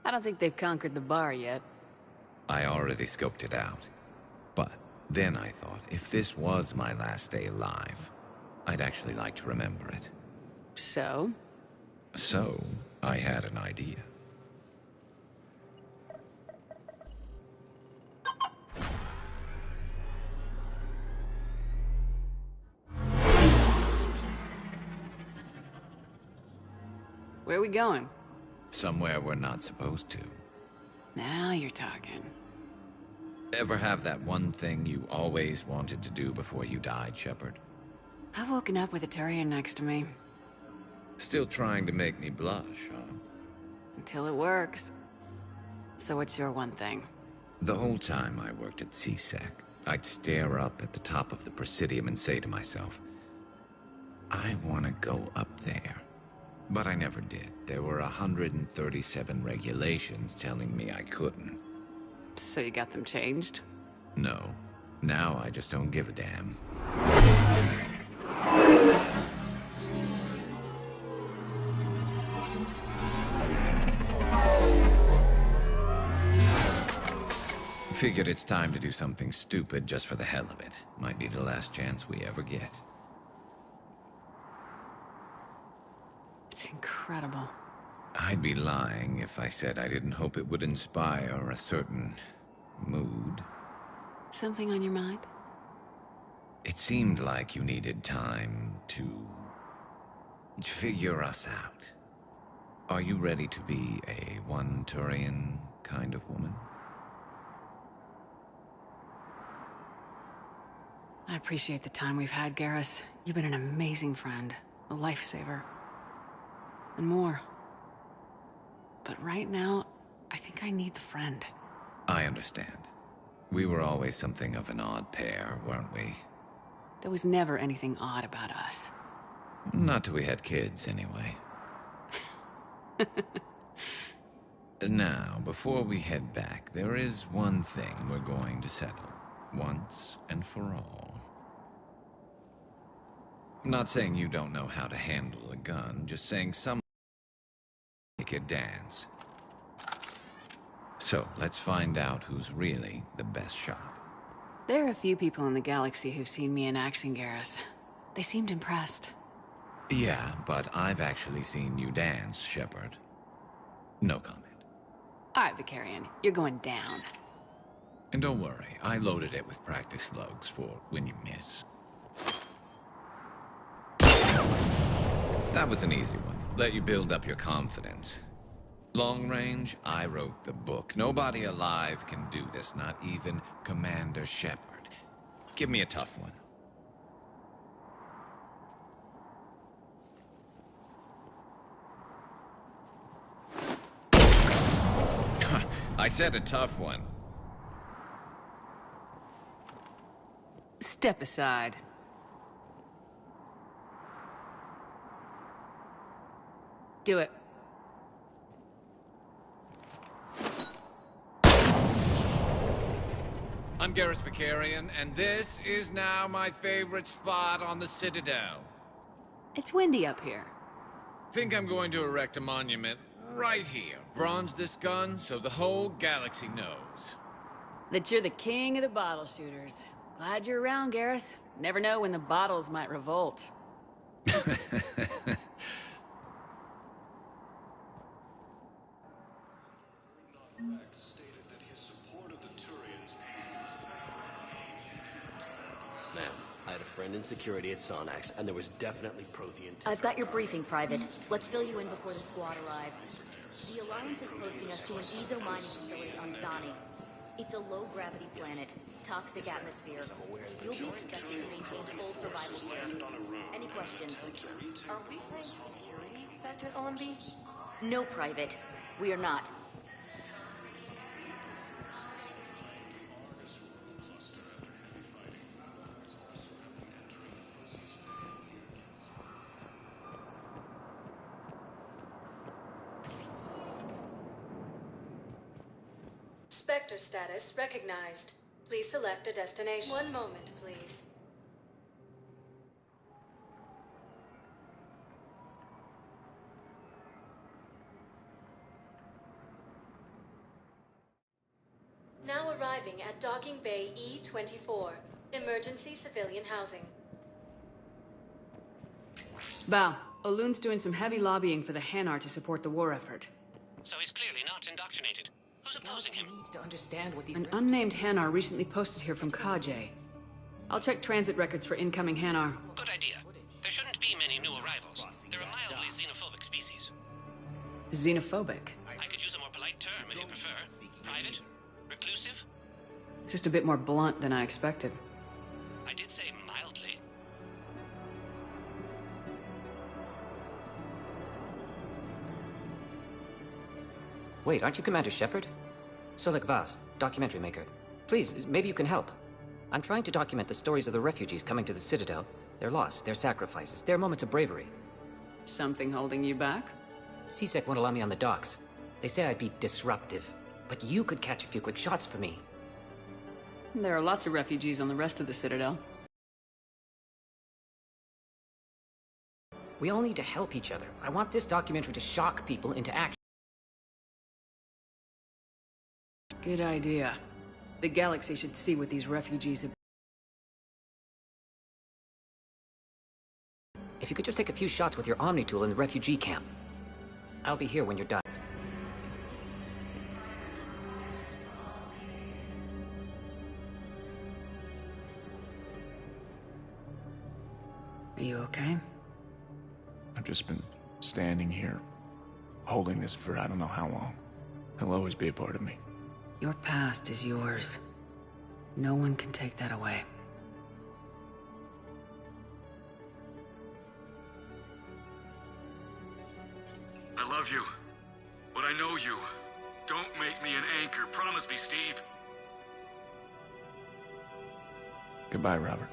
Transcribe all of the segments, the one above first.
I don't think they've conquered the bar yet. I already scoped it out. But then I thought, if this was my last day alive, I'd actually like to remember it. So? So, I had an idea. Where are we going? Somewhere we're not supposed to. Now you're talking. Ever have that one thing you always wanted to do before you died, Shepard? I've woken up with a Turian next to me. Still trying to make me blush, huh? Until it works. So what's your one thing? The whole time I worked at CSEC, I'd stare up at the top of the Presidium and say to myself, I want to go up there. But I never did. There were 137 regulations telling me I couldn't. So you got them changed? No. Now I just don't give a damn. Figured it's time to do something stupid just for the hell of it. Might be the last chance we ever get. It's incredible. I'd be lying if I said I didn't hope it would inspire a certain mood. Something on your mind? It seemed like you needed time to figure us out. Are you ready to be a one-Turian kind of woman? I appreciate the time we've had, Garrus. You've been an amazing friend, a lifesaver. And more. But right now, I think I need the friend. I understand. We were always something of an odd pair, weren't we? There was never anything odd about us. Not till we had kids, anyway. Now, before we head back, there is one thing we're going to settle. Once and for all. I'm not saying you don't know how to handle a gun, just saying some make it dance. So, let's find out who's really the best shot. There are a few people in the galaxy who've seen me in action, Garrus. They seemed impressed. Yeah, but I've actually seen you dance, Shepard. No comment. All right, Vicarian, you're going down. And don't worry, I loaded it with practice slugs for when you miss. That was an easy one. Let you build up your confidence. Long range, I wrote the book. Nobody alive can do this, not even Commander Shepard. Give me a tough one. I said a tough one. Step aside. Do it. I'm Garrus Vicarian, and this is now my favorite spot on the Citadel. It's windy up here. Think I'm going to erect a monument right here. Bronze this gun so the whole galaxy knows. That you're the king of the bottle shooters. Glad you're around, Garrus. Never know when the bottles might revolt. Ma'am, I had a friend in security at Sonax, and there was definitely Prothean. I've got your briefing, Private. Let's fill you in before the squad arrives. The Alliance is posting us to an Ezo mining facility on Zani. It's a low-gravity planet, toxic atmosphere. You'll be expected to maintain full survival care. Any questions? Are we playing security, Sergeant OMB? No, Private. We are not. Spectre status recognized. Please select a destination. One moment, please. Now arriving at Docking Bay E-24, emergency civilian housing. Bao, Olun's doing some heavy lobbying for the Hanar to support the war effort. So he's clearly not indoctrinated. Who's opposing him? Needs to understand what these An unnamed Hanar recently posted here from Kajay. I'll check transit records for incoming Hanar. Good idea. There shouldn't be many new arrivals. They're a mildly xenophobic species. Xenophobic. I could use a more polite term if you prefer. Private? Reclusive? Just a bit more blunt than I expected. I did say mildly. Wait, aren't you Commander Shepard? Solek Vaz, documentary maker. Please, maybe you can help. I'm trying to document the stories of the refugees coming to the Citadel. Their loss, their sacrifices, their moments of bravery. Something holding you back? CSEC won't allow me on the docks. They say I'd be disruptive. But you could catch a few quick shots for me. There are lots of refugees on the rest of the Citadel. We all need to help each other. I want this documentary to shock people into action. Good idea. The galaxy should see what these refugees have. If you could just take a few shots with your Omni tool in the refugee camp. I'll be here when you're done. Are you okay? I've just been standing here, holding this for I don't know how long. He'll always be a part of me. Your past is yours. No one can take that away. I love you, but I know you. Don't make me an anchor. Promise me, Steve. Goodbye, Robert.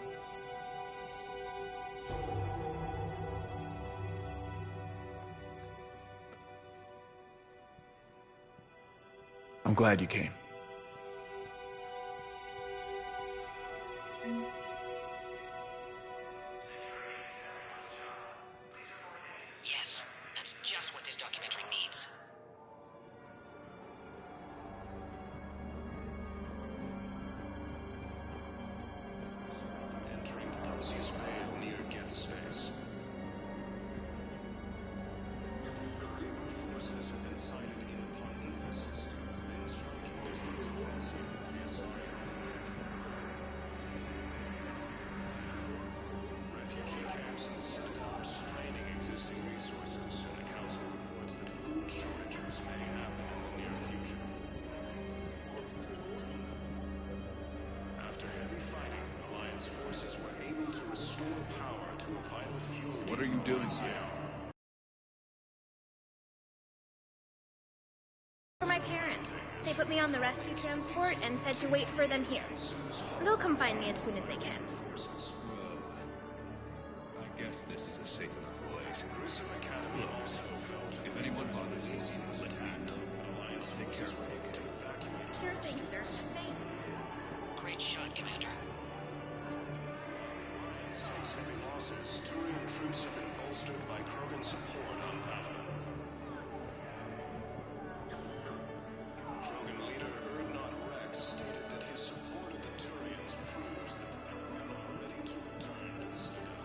I'm glad you came. Yes, that's just what this documentary needs. Entering the Perseus Veil near Geth space. The Reaper forces have been sighted in the Parnitha system, within striking distance of Vessia, the Asari. Refugee camps in the Citadel are straining existing resources, and the Council reports that food shortages may happen in the near future. After heavy fighting, Alliance forces were able to restore power to a vital fuel. What are you doing here? For my parents. They put me on the rescue transport and said to wait for them here. They'll come find me as soon as they can. I guess this is a safe enough place. Grissom Academy also felt If anyone bothers you, was attacked. Alliance take care forces of were it. able to evacuate. Sure thing, sir. Thanks. Great shot, Commander. Alliance takes heavy losses. Turian troops have been bolstered by Krogan support on Palaven. Krogan leader Erdnot Rex stated that his support of the Turians proves that the Krogan are ready to return to the Citadel.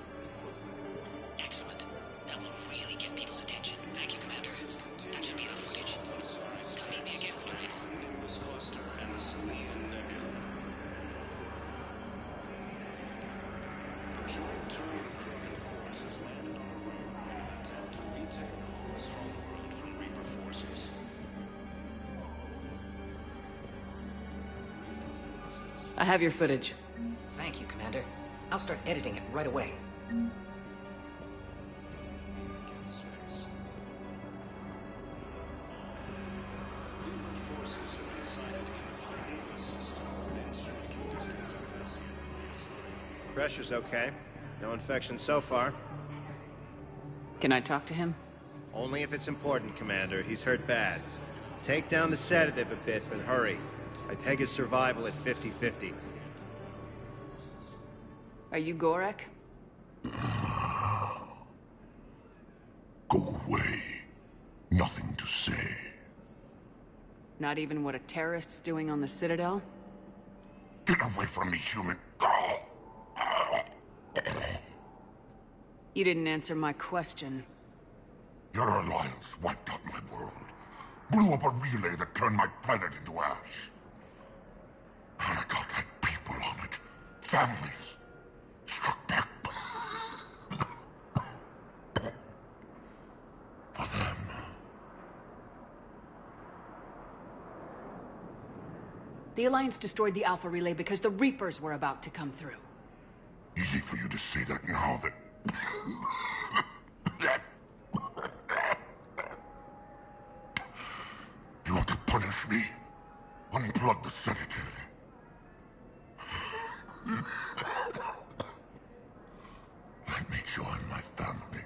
Excellent. That will really get people's attention. Thank you, Commander. That should be enough footage. Come meet me again when you're able. The Nimbus cluster and the Salian Nebula. A joint Turian Krogan force has landed on the road in an attempt to retake Horus Homeworld from Reaper forces. I have your footage. Thank you, Commander. I'll start editing it right away. Geth space. Reaper forces have been sighted in the Parnitha system, within striking distance of Vessia. Pressure's okay. No infection so far. Can I talk to him? Only if it's important, Commander. He's hurt bad. Take down the sedative a bit, but hurry. I peg his survival at 50-50. Are you Gorek? Go away. Nothing to say. Not even what a terrorist's doing on the Citadel? Get away from me, human. You didn't answer my question. Your alliance wiped out my world. Blew up a relay that turned my planet into ash. Haricot had people on it. Families. Struck back. For them. The Alliance destroyed the Alpha Relay because the Reapers were about to come through. Easy for you to say that now that... You want to punish me? Unplug the sedative. Let me join my family.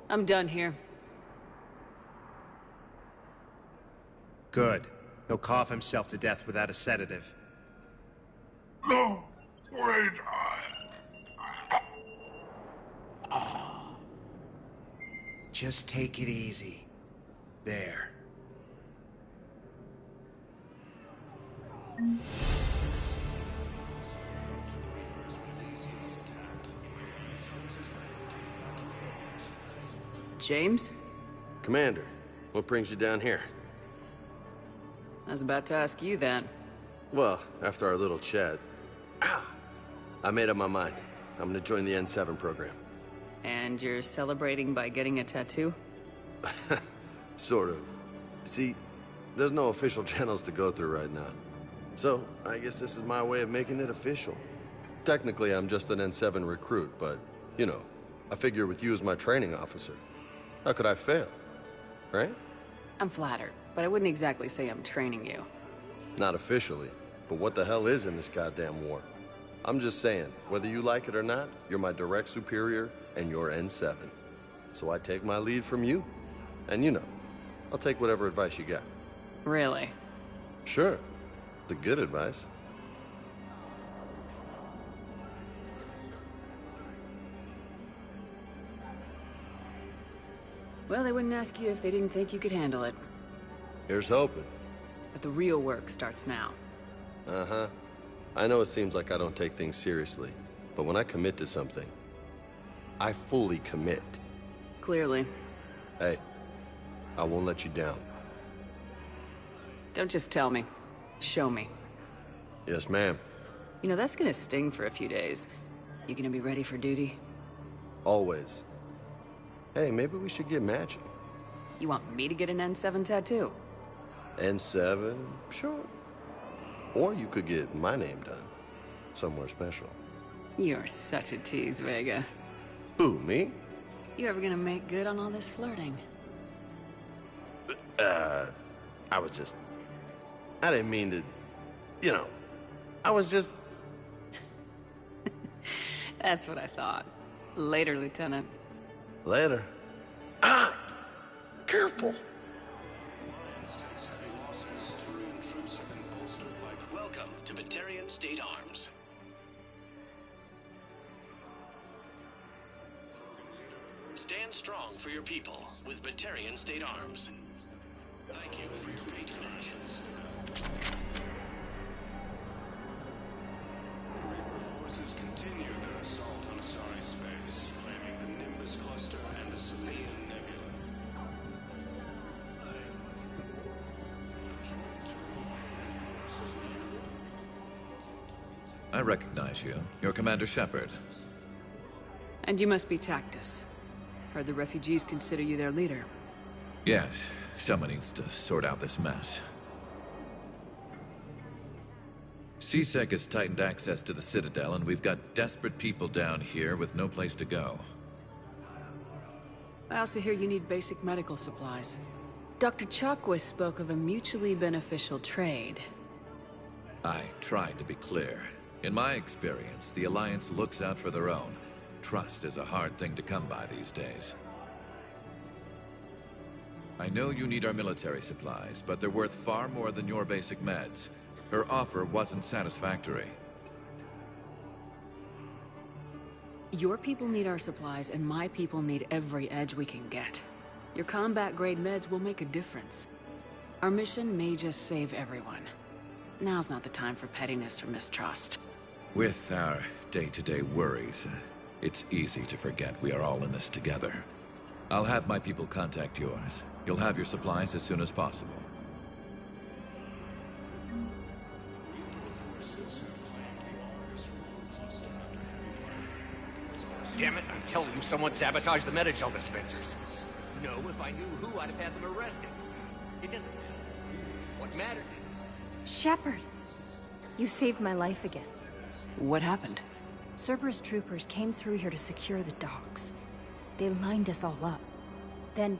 I'm done here. Good. He'll cough himself to death without a sedative. No! Wait! Just take it easy. There. James? Commander, what brings you down here? I was about to ask you that. Well, after our little chat, I made up my mind. I'm gonna join the N7 program. And you're celebrating by getting a tattoo? Sort of. See, there's no official channels to go through right now. So, I guess this is my way of making it official. Technically, I'm just an N7 recruit, but, you know, I figure with you as my training officer, how could I fail? Right? I'm flattered, but I wouldn't exactly say I'm training you. Not officially, but what the hell is in this goddamn war? I'm just saying, whether you like it or not, you're my direct superior, and you're N7. So I take my lead from you. And you know, I'll take whatever advice you got. Really? Sure. The good advice. Well, they wouldn't ask you if they didn't think you could handle it. Here's hoping. But the real work starts now. Uh-huh. I know it seems like I don't take things seriously, but when I commit to something, I fully commit. Clearly. Hey, I won't let you down. Don't just tell me. Show me. Yes, ma'am. You know, that's gonna sting for a few days. You gonna be ready for duty? Always. Hey, maybe we should get matching. You want me to get an N7 tattoo? N7? Sure. Or you could get my name done. Somewhere special. You're such a tease, Vega. Who, me? You ever gonna make good on all this flirting? I was just... I didn't mean to... You know, I was just... That's what I thought. Later, Lieutenant. Later. Careful! Welcome to Batarian State Arms. Stand strong for your people with Batarian State Arms. Thank you for your patronage. Reaper forces continue their assault on Asari space, claiming the Nimbus cluster and the Salian Nebula. I recognize you. You're Commander Shepard. And you must be Tactus. Heard the refugees consider you their leader. Yes, someone needs to sort out this mess. CSEC has tightened access to the Citadel, and we've got desperate people down here with no place to go. I also hear you need basic medical supplies. Dr. Chakwas spoke of a mutually beneficial trade. I tried to be clear. In my experience, the Alliance looks out for their own. Trust is a hard thing to come by these days. I know you need our military supplies, but they're worth far more than your basic meds. Her offer wasn't satisfactory. Your people need our supplies, and my people need every edge we can get. Your combat-grade meds will make a difference. Our mission may just save everyone. Now's not the time for pettiness or mistrust. With our day-to-day worries, it's easy to forget we are all in this together. I'll have my people contact yours. You'll have your supplies as soon as possible. Damn it, I'm telling you, someone sabotaged the Metagel dispensers. No, if I knew who, I'd have had them arrested. It doesn't matter. What matters is... Shepard! You saved my life again. What happened? Cerberus troopers came through here to secure the docks. They lined us all up. Then,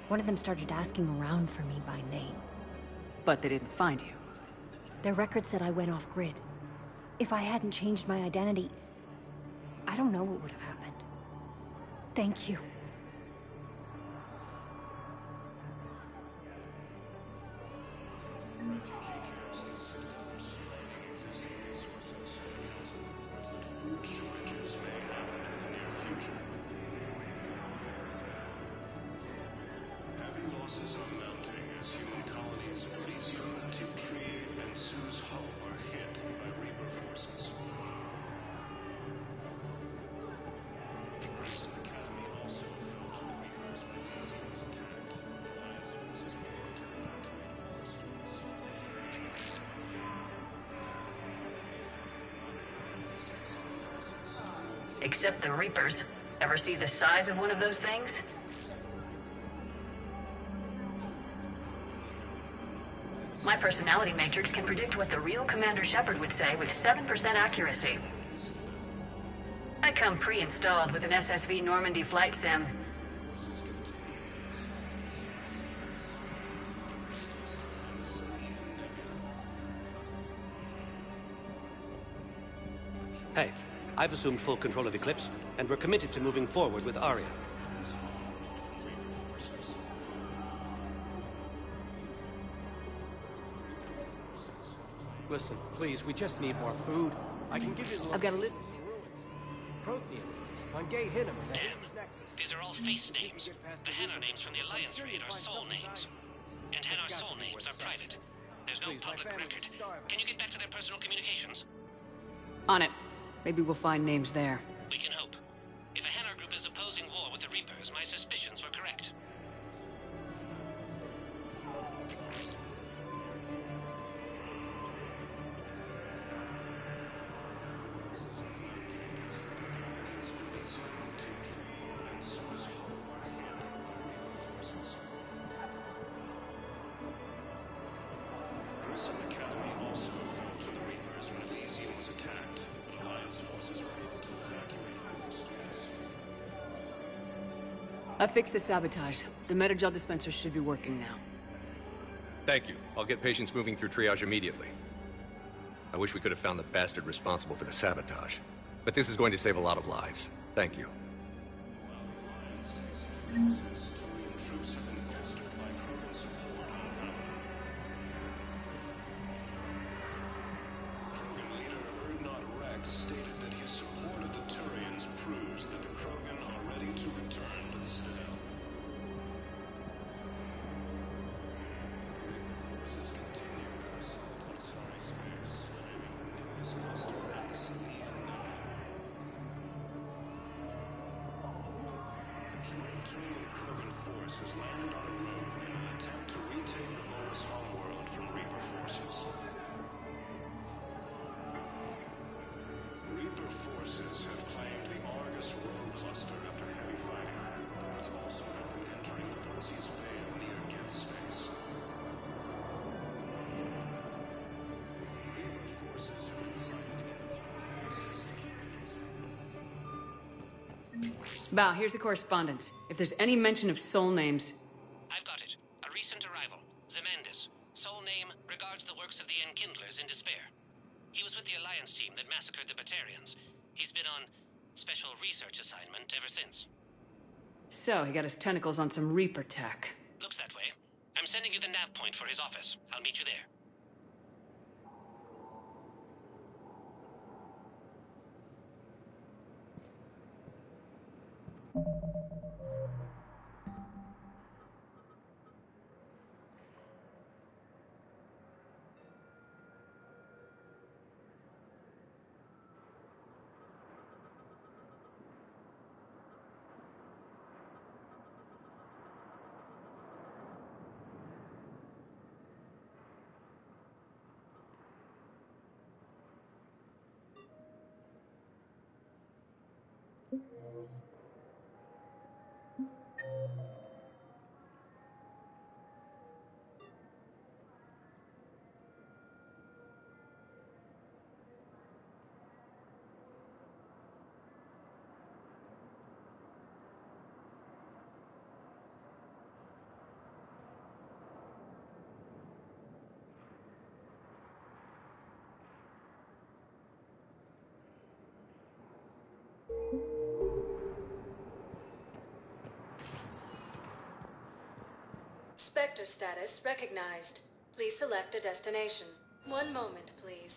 one of them started asking around for me by name. But they didn't find you. Their record said I went off-grid. If I hadn't changed my identity, I don't know what would have happened. Thank you. Except the Reapers. Ever see the size of one of those things? My personality matrix can predict what the real Commander Shepard would say with 7% accuracy. I come pre-installed with an SSV Normandy flight sim. Hey, I've assumed full control of Eclipse, and we're committed to moving forward with Aria. Listen, please, we just need more food. I can give you the I've got a list. Prothean on Gate Hinnom. Damn. These are all face names. The Hanar names from the Alliance raid are soul names. And Hanar soul names are private. There's no public record. Can you get back to their personal communications? On it. Maybe we'll find names there. We can hope. If a Hanar group is opposing war with the Reapers, my suspicions were correct. I fixed the sabotage. The Metagel dispensers should be working now. Thank you. I'll get patients moving through triage immediately. I wish we could have found the bastard responsible for the sabotage. But this is going to save a lot of lives. Thank you. Stated that his support of the Turians proves that the Krogan are ready to return to the Citadel. Forces continue their assault on Sorry Space, claiming the Nimbus cluster and the Sentinel nebula. A joint Turian Krogan force has landed on a moon in an attempt to retake the Volus homeworld from Reaper forces. Reaper forces have claimed the Argus rogue cluster after heavy fighting. Reports also have them entering the Perseus Veil near Geth space. Reaper forces have been sighted in Bow, here's the correspondence. If there's any mention of soul names... I've got it. A recent arrival. Zemandis. Soul name regards the works of the Enkindlers in despair. He was with the Alliance team that massacred the Batarians. He's been on special research assignment ever since. So, he got his tentacles on some Reaper tech. Looks that way. sending you the nav point for his office. I'll meet you there. Spectre status recognized. Please select a destination. One moment, please.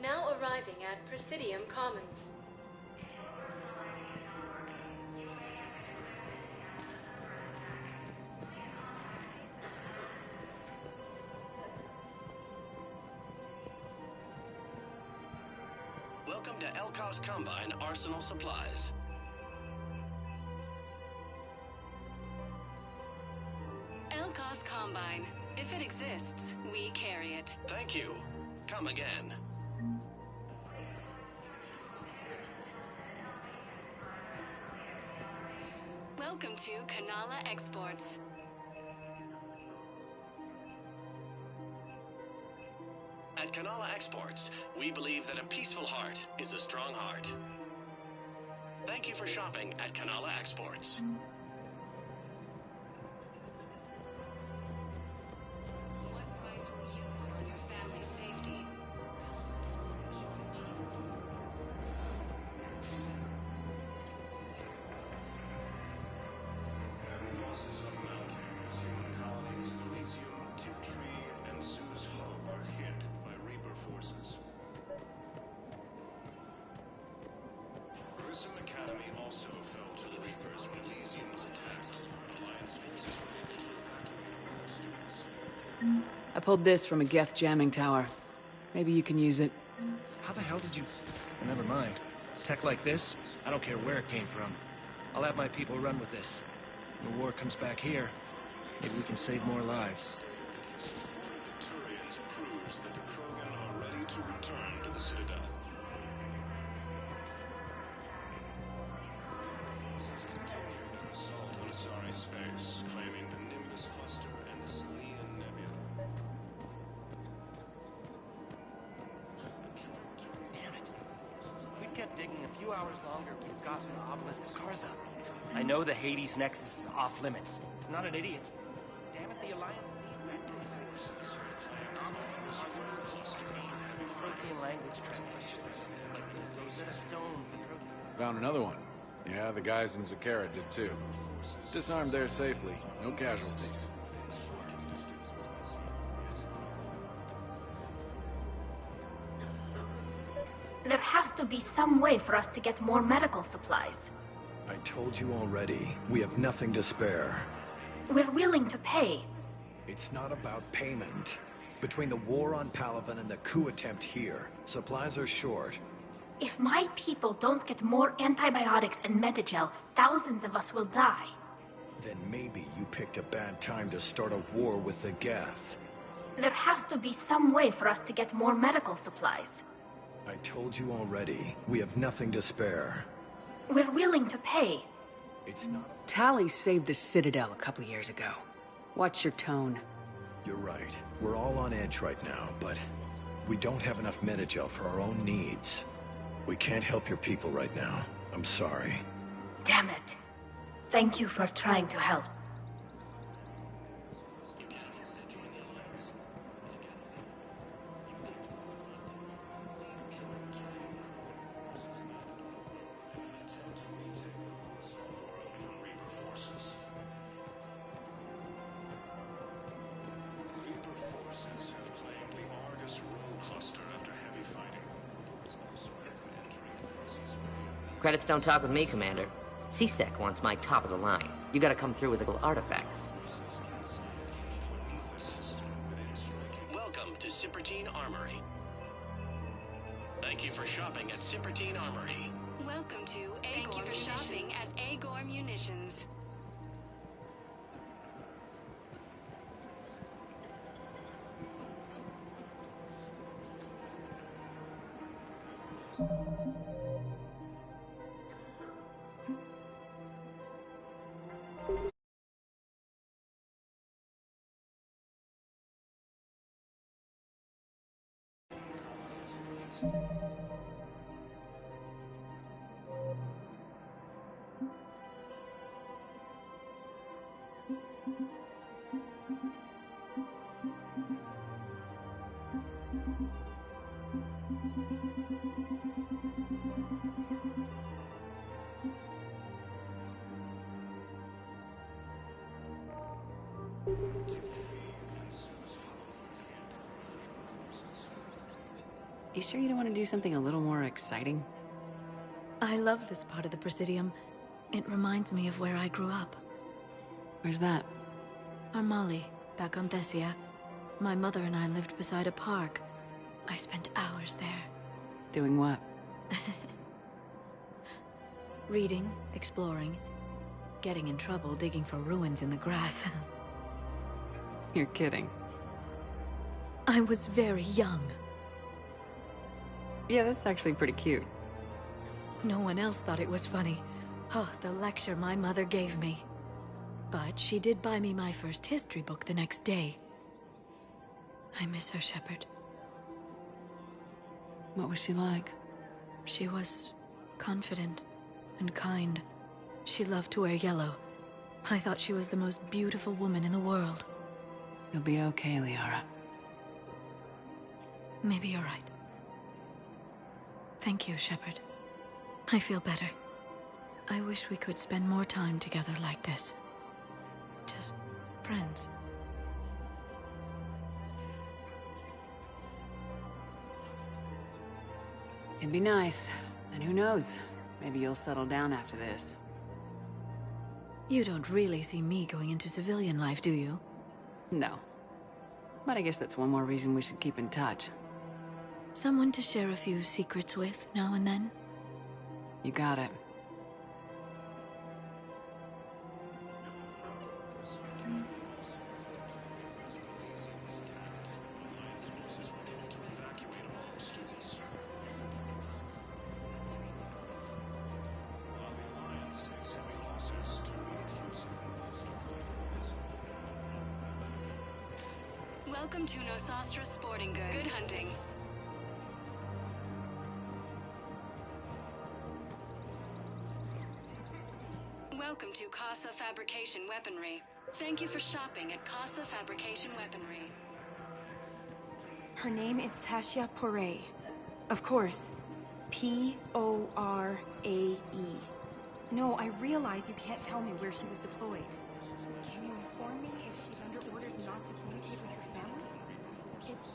Now arriving at Presidium Commons. Welcome to LCOS Combine Arsenal Supplies. LCOS Combine. If it exists, we carry it. Thank you. Come again. Welcome to Kanala Exports. At Kanala Exports, we believe that a peaceful heart is a strong heart. Thank you for shopping at Kanala Exports. What price will you put on your family's safety? Losses are mounting. Human colonies, Elysium, Tiptree, and Sue's Hope are hit by Reaper forces. Grissom Academy also fell to the Reapers when Elysium was attacked. Alliance forces were able to evacuate all their students. I pulled this from a Geth jamming tower. Maybe you can use it. How the hell did you... Oh, never mind. Tech like this, I don't care where it came from. I'll have my people run with this. When the war comes back here, maybe we can save more lives. The Turians proves that the Krogan are ready to return to the Citadel. Forces continued an assault on Asari space, claiming the Nimbus cluster and the Salian Nebula. Damn it. If we'd kept digging a few hours longer, we'd have gotten the obelisk of Karza. I know the Hades Nexus is off limits. I'm not an idiot. Damn it, the Alliance needs that. Prothean language translations. Like the Rosetta Stone for Prothean. Found another one. Yeah, the guys in Zakara did too. Disarmed there safely. No casualties. There has to be some way for us to get more medical supplies. I told you already, we have nothing to spare. We're willing to pay. It's not about payment. Between the war on Palaven and the coup attempt here, supplies are short. If my people don't get more antibiotics and Medigel, thousands of us will die. Then maybe you picked a bad time to start a war with the Geth. There has to be some way for us to get more medical supplies. I told you already, we have nothing to spare. We're willing to pay. It's not... Tali saved the Citadel a couple years ago. Watch your tone. You're right. We're all on edge right now, but we don't have enough Medigel for our own needs. We can't help your people right now. I'm sorry. Damn it. Thank you for trying to help. Credits don't talk with me, Commander. CSEC wants my top of the line. You gotta come through with little artifacts. Welcome to Cippertine Armory. Thank you for shopping at Cippertine Armory. Welcome to Agor Thank you for shopping at Agor Munitions. You sure you don't want to do something a little more exciting? I love this part of the Presidium. It reminds me of where I grew up. Where's that? Armali, back on Thessia. My mother and I lived beside a park. I spent hours there. Doing what? Reading, exploring, getting in trouble digging for ruins in the grass. You're kidding. I was very young. Yeah, that's actually pretty cute. No one else thought it was funny. Oh, the lecture my mother gave me. But she did buy me my first history book the next day. I miss her, Shepard. What was she like? She was confident and kind. She loved to wear yellow. I thought she was the most beautiful woman in the world. You'll be okay, Liara. Maybe you're right. Thank you, Shepard. I feel better. I wish we could spend more time together like this. Just friends. It'd be nice. And who knows? Maybe you'll settle down after this. You don't really see me going into civilian life, do you? No. But I guess that's one more reason we should keep in touch. Someone to share a few secrets with now and then? You got it. Welcome to Nosastra Sporting Goods. Good hunting. Welcome to Casa Fabrication Weaponry. Thank you for shopping at Casa Fabrication Weaponry. Her name is Tasha Poray. Of course. P-O-R-A-E. No, I realize you can't tell me where she was deployed. Can you inform me if she's under orders not to communicate with her family? It's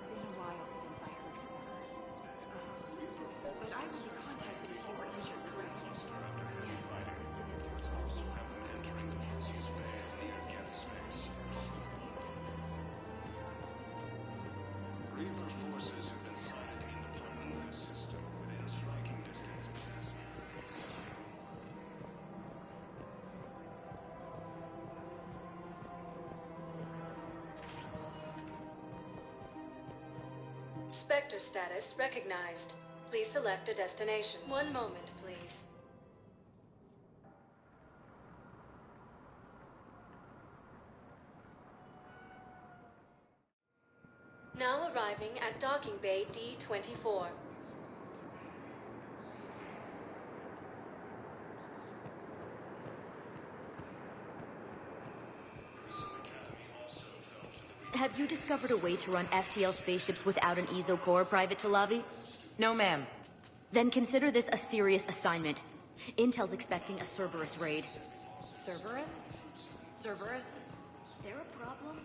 been a while since I heard from her. But I will be contacted if she were injured, correct? Yes, listed as her Reaper forces have been sighted in the Prometheus system within striking distance. Spectre status recognized. Please select a destination. One moment, please. Now arriving at Docking Bay D-24. Have you discovered a way to run FTL spaceships without an EZO core, Private Talavi? No, ma'am. Then consider this a serious assignment. Intel's expecting a Cerberus raid. Cerberus? Cerberus? There a problem?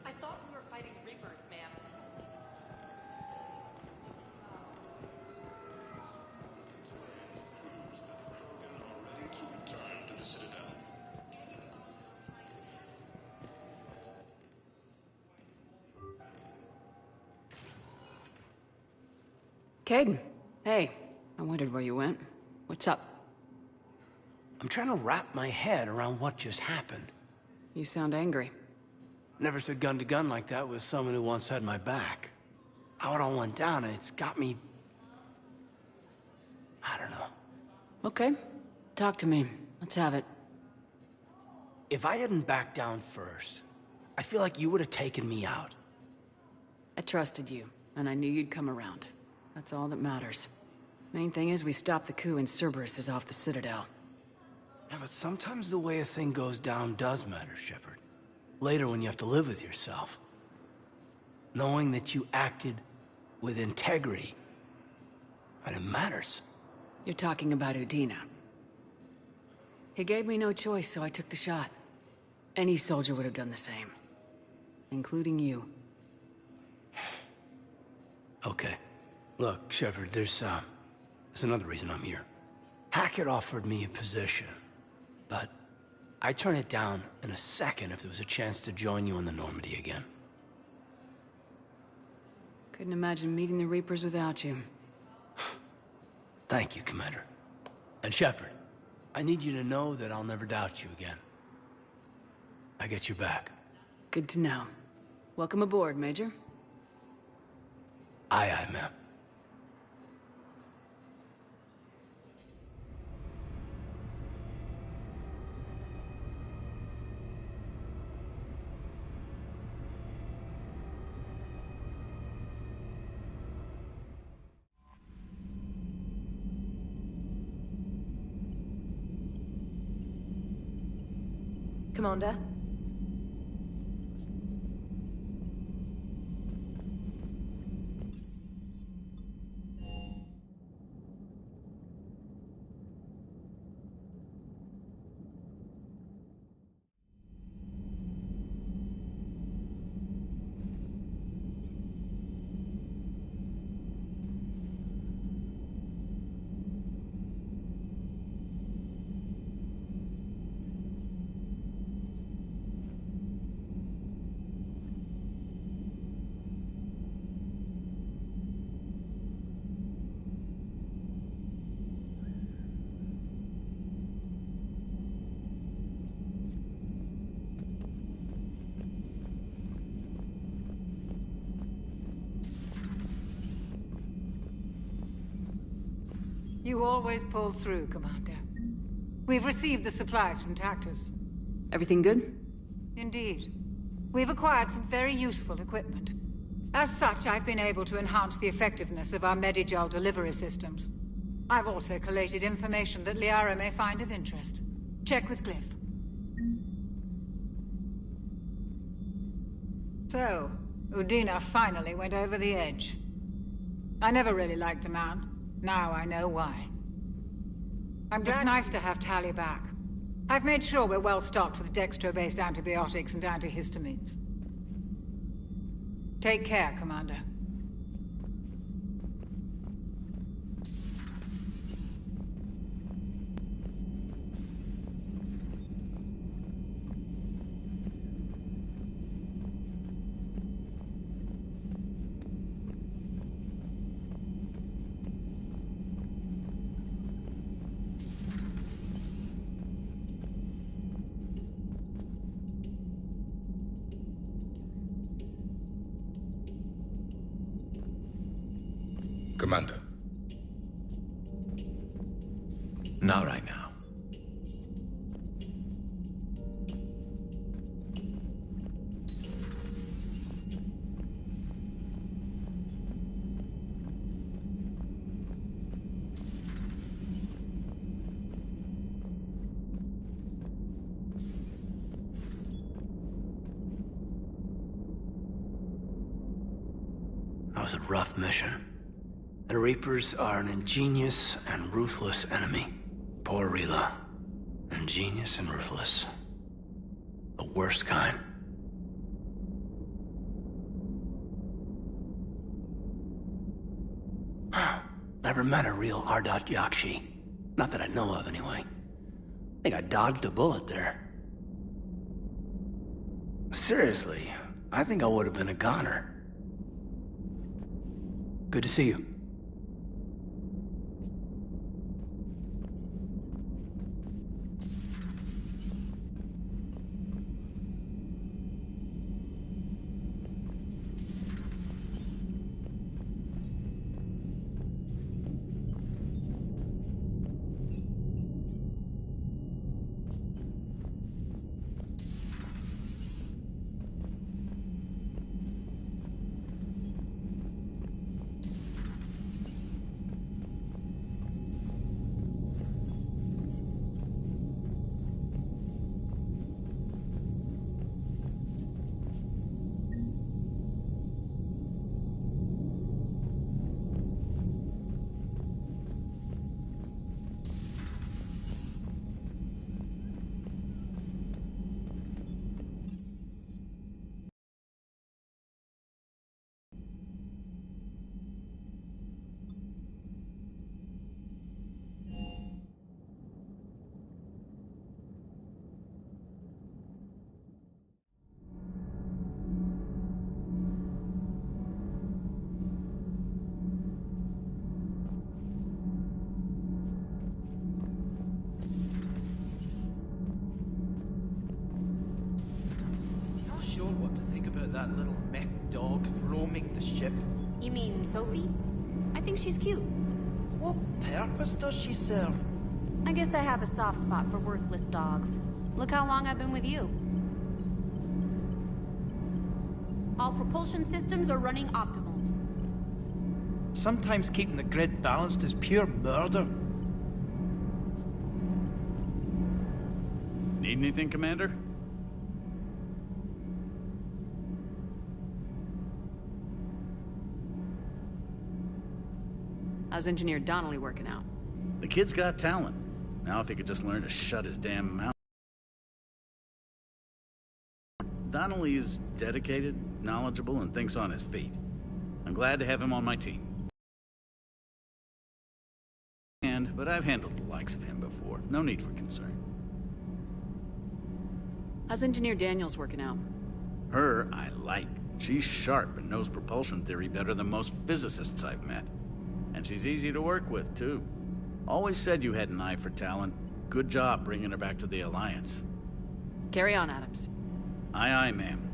I thought we were fighting Reapers, ma'am. Caden, hey. I wondered where you went. What's up? I'm trying to wrap my head around what just happened. You sound angry. Never stood gun to gun like that with someone who once had my back. How it all went down, it's got me... I don't know. Okay. Talk to me. Let's have it. If I hadn't backed down first, I feel like you would have taken me out. I trusted you, and I knew you'd come around. That's all that matters. Main thing is we stopped the coup and Cerberus is off the Citadel. Yeah, but sometimes the way a thing goes down does matter, Shepard. Later when you have to live with yourself. Knowing that you acted with integrity. And it matters. You're talking about Udina. He gave me no choice, so I took the shot. Any soldier would have done the same. Including you. Okay. Look, Shepard, there's another reason I'm here. Hackett offered me a position, but I'd turn it down in a second if there was a chance to join you in the Normandy again. Couldn't imagine meeting the Reapers without you. Thank you, Commander. And Shepard, I need you to know that I'll never doubt you again. I get you back. Good to know. Welcome aboard, Major. Aye, aye, ma'am. Commander? You always pull through, Commander. We've received the supplies from Tactus. Everything good? Indeed. We've acquired some very useful equipment. As such, I've been able to enhance the effectiveness of our Medigel delivery systems. I've also collated information that Liara may find of interest. Check with Glyph. So, Udina finally went over the edge. I never really liked the man. Now I know why. It's nice to have Tali back. I've made sure we're well stocked with dextro-based antibiotics and antihistamines. Take care, Commander. Commander. Not right now. That was a rough mission. The Reapers are an ingenious and ruthless enemy. Poor Rila. Ingenious and ruthless. The worst kind. Never met a real Ardat Yakshi. Not that I know of, anyway. I think I dodged a bullet there. Seriously, I think I would have been a goner. Good to see you. sure what to think about that little mech dog roaming the ship. You mean Sophie? I think she's cute. What purpose does she serve? I guess I have a soft spot for worthless dogs. Look how long I've been with you. All propulsion systems are running optimal. Sometimes keeping the grid balanced is pure murder. Need anything, Commander? How's Engineer Donnelly working out? The kid's got talent. Now if he could just learn to shut his damn mouth. Donnelly is dedicated, knowledgeable, and thinks on his feet. I'm glad to have him on my team. But I've handled the likes of him before. No need for concern. How's Engineer Daniels working out? Her, I like. She's sharp and knows propulsion theory better than most physicists I've met. And she's easy to work with, too. Always said you had an eye for talent. Good job bringing her back to the Alliance. Carry on, Adams. Aye, aye, ma'am.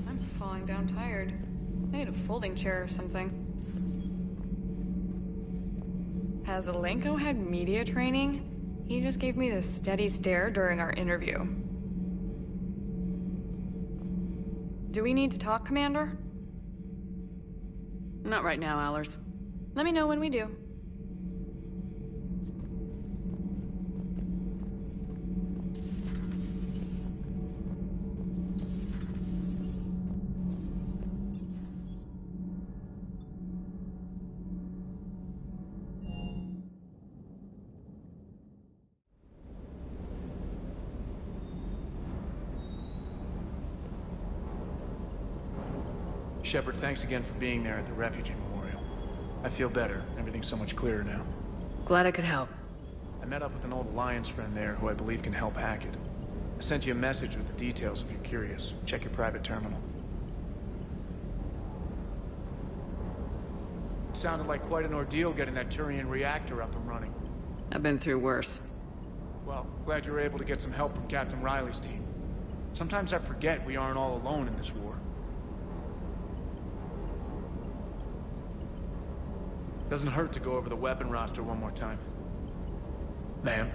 I'm falling down tired. I need a folding chair or something. Has Alenko had media training? He just gave me this steady stare during our interview. Do we need to talk, Commander? Not right now, Allers. Let me know when we do. Shepard, thanks again for being there at the Refugee Memorial. I feel better. Everything's so much clearer now. Glad I could help. I met up with an old Alliance friend there who I believe can help hack it. I sent you a message with the details if you're curious. Check your private terminal. It sounded like quite an ordeal getting that Turian reactor up and running. I've been through worse. Well, glad you were able to get some help from Captain Riley's team. Sometimes I forget we aren't all alone in this war. Doesn't hurt to go over the weapon roster one more time. Ma'am?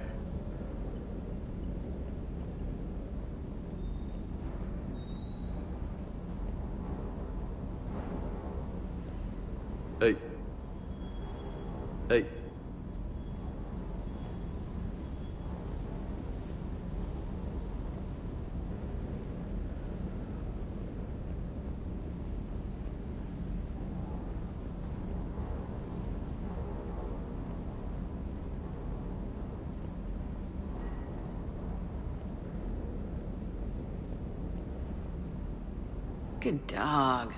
Hey. Hey. Good dog.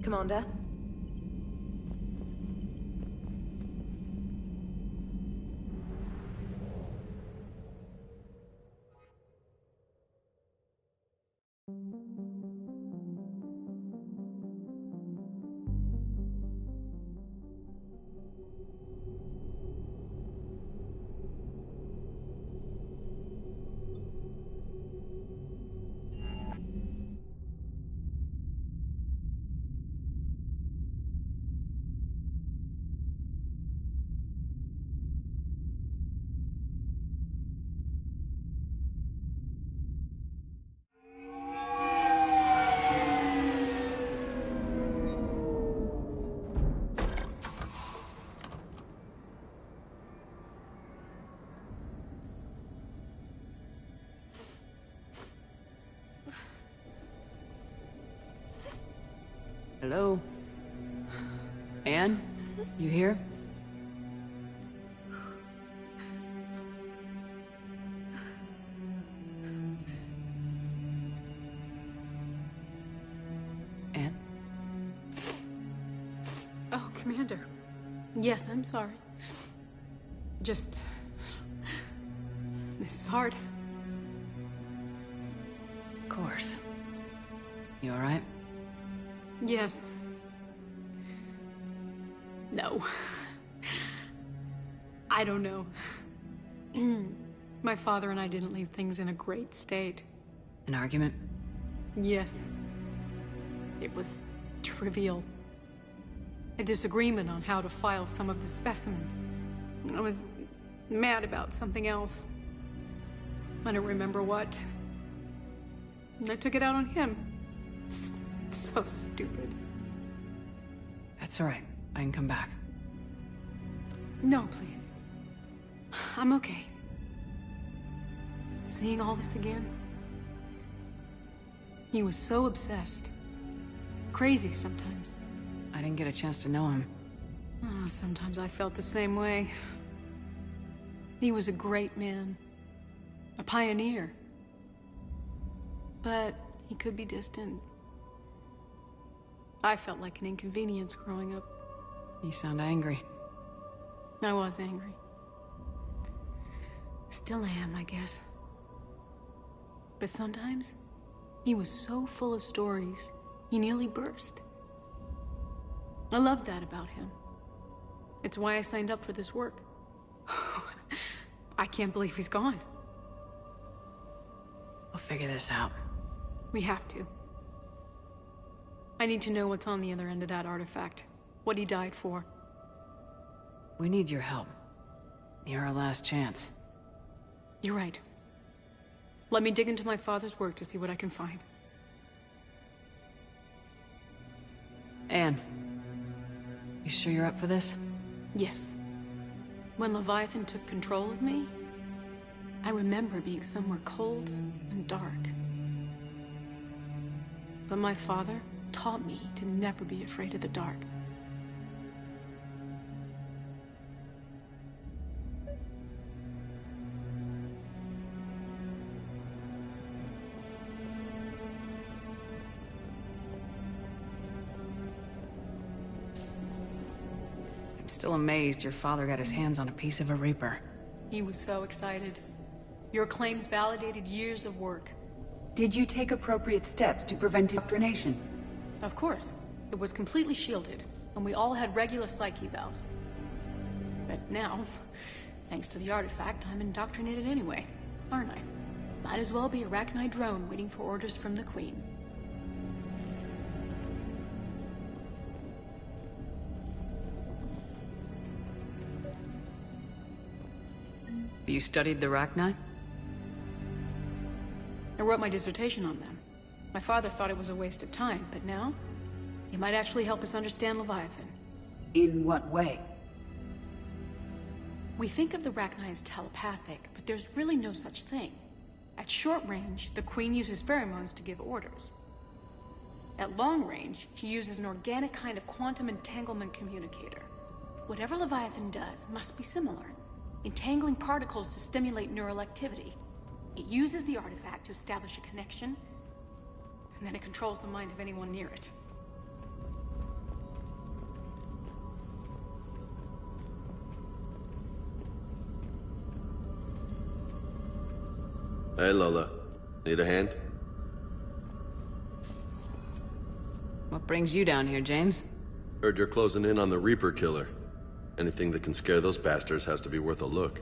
Commander? Hello? Anne? You here? Anne? Oh, Commander. Yes, I'm sorry. Just... This is hard. Of course. You alright? Yes. No. I don't know. My father and I didn't leave things in a great state. An argument? Yes. It was trivial. A disagreement on how to file some of the specimens. I was mad about something else. I don't remember what. And I took it out on him. So stupid. That's alright. I can come back. No, please. I'm okay. Seeing all this again? He was so obsessed. Crazy sometimes. I didn't get a chance to know him. Oh, sometimes I felt the same way. He was a great man. A pioneer. But he could be distant. I felt like an inconvenience growing up. You sound angry. I was angry. Still am, I guess. But sometimes, he was so full of stories, he nearly burst. I loved that about him. It's why I signed up for this work. I can't believe he's gone. We'll figure this out. We have to. I need to know what's on the other end of that artifact. What he died for. We need your help. You're our last chance. You're right. Let me dig into my father's work to see what I can find. Anne, you sure you're up for this? Yes. When Leviathan took control of me, I remember being somewhere cold and dark. But my father taught me to never be afraid of the dark. I'm still amazed your father got his hands on a piece of a Reaper. He was so excited. Your claims validated years of work. Did you take appropriate steps to prevent indoctrination? Of course. It was completely shielded, and we all had regular psych evals. But now, thanks to the artifact, I'm indoctrinated anyway, aren't I? Might as well be a Arachnite drone waiting for orders from the Queen. You studied the Arachnite? I wrote my dissertation on them. My father thought it was a waste of time, but now, it might actually help us understand Leviathan. In what way? We think of the Arachnite as telepathic, but there's really no such thing. At short range, the Queen uses pheromones to give orders. At long range, she uses an organic kind of quantum entanglement communicator. Whatever Leviathan does must be similar, entangling particles to stimulate neural activity. It uses the artifact to establish a connection, and then it controls the mind of anyone near it. Hey, Lola. Need a hand? What brings you down here, James? Heard you're closing in on the Reaper killer. Anything that can scare those bastards has to be worth a look.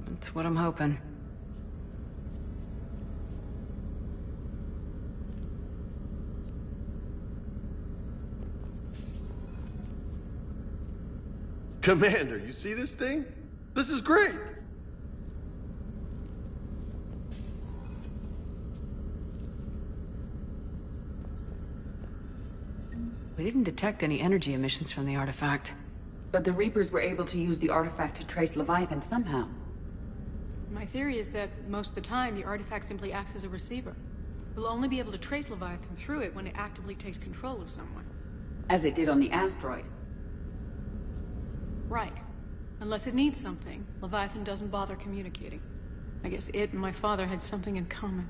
That's what I'm hoping. Commander, you see this thing? This is great! We didn't detect any energy emissions from the artifact. But the Reapers were able to use the artifact to trace Leviathan somehow. My theory is that most of the time, the artifact simply acts as a receiver. We'll only be able to trace Leviathan through it when it actively takes control of someone. As it did on the asteroid. Right. Unless it needs something, Leviathan doesn't bother communicating. I guess it and my father had something in common.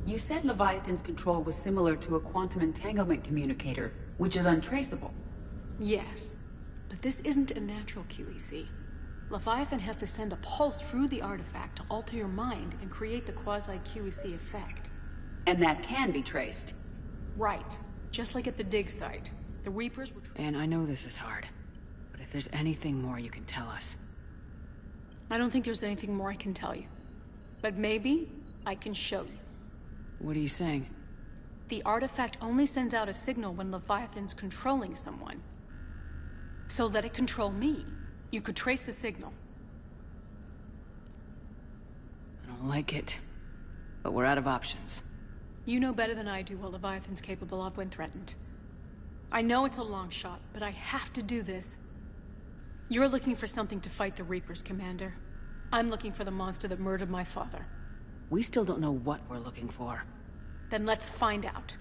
You said Leviathan's control was similar to a quantum entanglement communicator, which is untraceable. Yes, but this isn't a natural QEC. Leviathan has to send a pulse through the artifact to alter your mind and create the quasi-QEC effect. And that can be traced. Right. Just like at the dig site. The Reapers were... And I know this is hard, but if there's anything more you can tell us. I don't think there's anything more I can tell you. But maybe I can show you. What are you saying? The artifact only sends out a signal when Leviathan's controlling someone. So let it control me. You could trace the signal. I don't like it, but we're out of options. You know better than I do what Leviathan's capable of when threatened. I know it's a long shot, but I have to do this. You're looking for something to fight the Reapers, Commander. I'm looking for the monster that murdered my father. We still don't know what we're looking for. Then let's find out.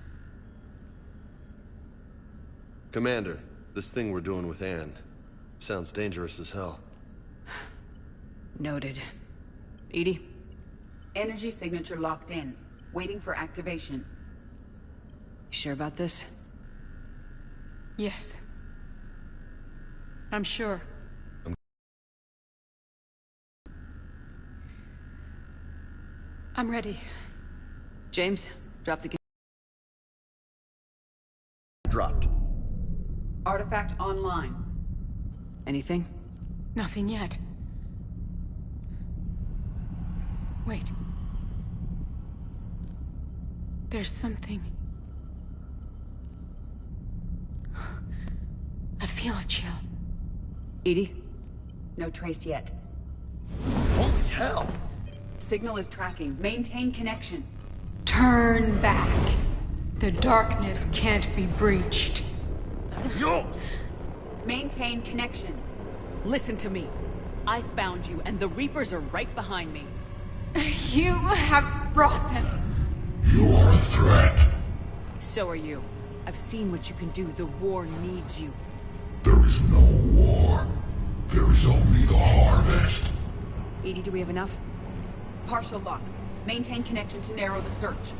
Commander, this thing we're doing with Anne sounds dangerous as hell. Noted. Edie? Energy signature locked in, waiting for activation. You sure about this? Yes. I'm sure. I'm ready. James, drop the... Dropped. Artifact online. Anything? Nothing yet. Wait. There's something. I feel a chill. Edie? No trace yet. Holy hell! Signal is tracking. Maintain connection. Turn back. The darkness can't be breached. Yo! Maintain connection. Listen to me. I found you, and the Reapers are right behind me. You have brought them. You are a threat. So are you. I've seen what you can do. The war needs you. There is no war. There is only the harvest. Edie, do we have enough? Partial lock. Maintain connection to narrow the search.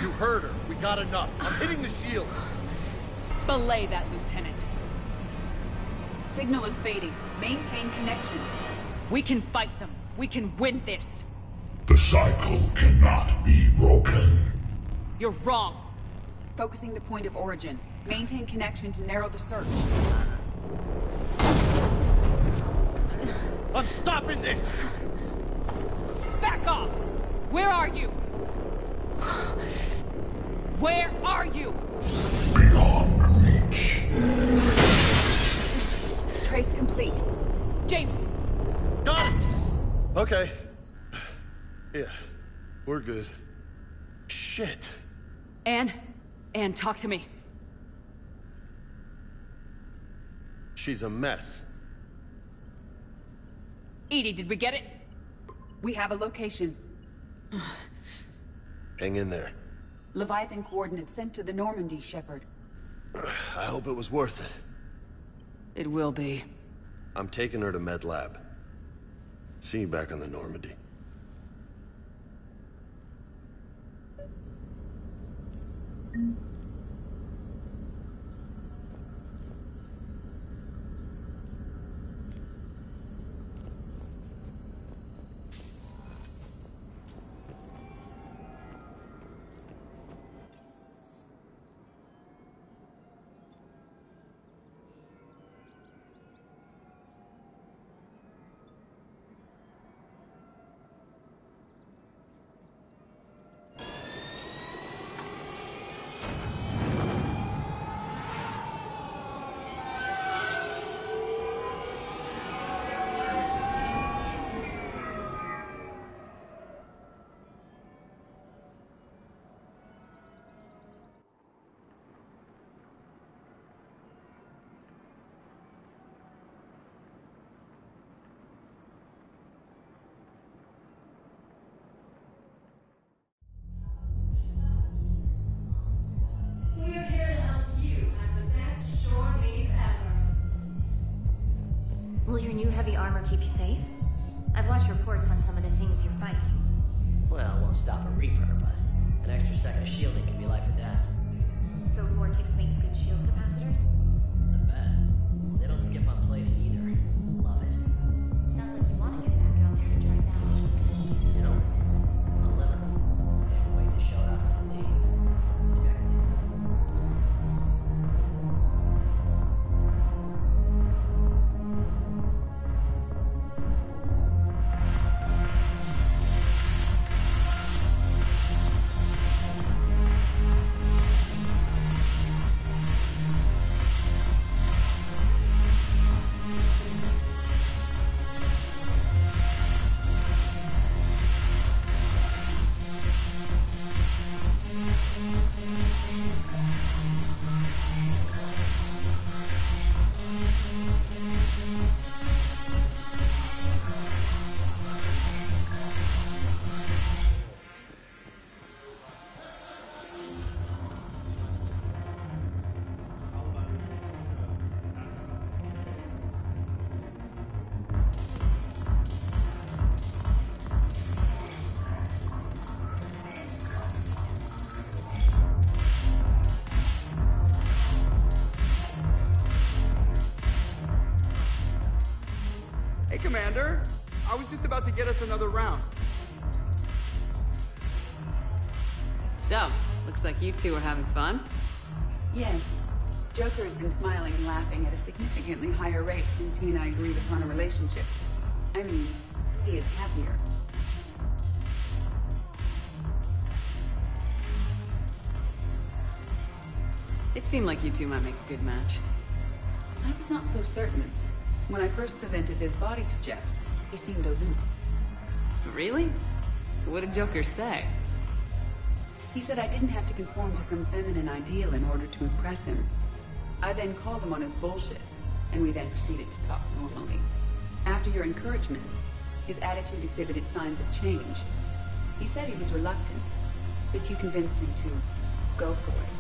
You heard her. We got enough. I'm hitting the shield. Belay that, Lieutenant. Signal is fading. Maintain connection. We can fight them. We can win this. The cycle cannot be broken. You're wrong. Focusing the point of origin. Maintain connection to narrow the search. I'm stopping this! Back off! Where are you? Where are you? Beyond reach. Trace complete. James! Got it! Okay. Yeah, we're good. Shit. Anne, talk to me. She's a mess. Edie, did we get it? We have a location. Hang in there. Leviathan coordinates sent to the Normandy, Shepard. I hope it was worth it. It will be. I'm taking her to Med Lab. See you back on the Normandy. heavy armor keep you safe? I've watched reports on some of the things you're fighting. Well, it won't stop a Reaper, but an extra second of shielding can be life or death. So Vortex makes good shield capacitors? The best. They don't skip on plating either. Love it. Sounds like you want to get back out there to try it out. You know, I'll live it. Can't wait to show it off to the team. Hey, Commander. I was just about to get us another round. So, looks like you two are having fun. Yes. Joker has been smiling and laughing at a significantly higher rate since he and I agreed upon a relationship. I mean, he is happier. It seemed like you two might make a good match. I was not so certain. When I first presented his body to Jeff, he seemed aloof. Really? What did Joker say? He said I didn't have to conform to some feminine ideal in order to impress him. I then called him on his bullshit, and we then proceeded to talk normally. After your encouragement, his attitude exhibited signs of change. He said he was reluctant, but you convinced him to go for it.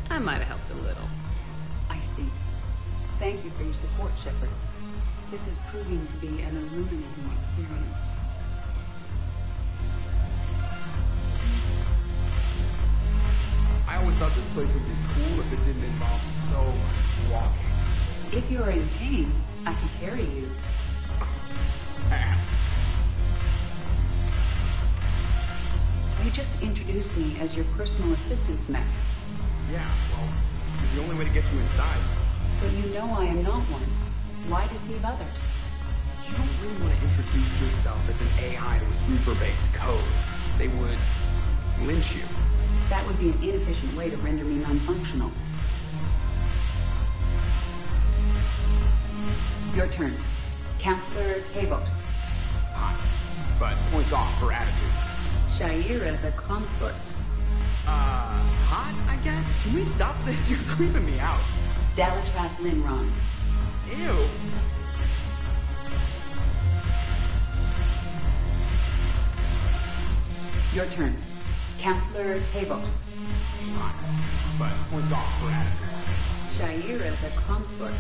I might have helped a little. I see. Thank you for your support, Shepard. This is proving to be an illuminating experience. I always thought this place would be cool if it didn't involve so much walking. If you're in pain, I can carry you. Pass. You just introduced me as your personal assistance mech. Yeah, well, it's the only way to get you inside. But you know I am not one. Why deceive others? You don't really want to introduce yourself as an AI with Reaper-based code. They would lynch you. That would be an inefficient way to render me non-functional. Your turn. Counselor Tavos. Hot, but points off for attitude. Shaira the consort. Hot, I guess? Can we stop this? You're creeping me out. Dalatras Linron. Ew. Your turn. Counselor Tavos. Hot, but points off for attitude. Shaira the consort.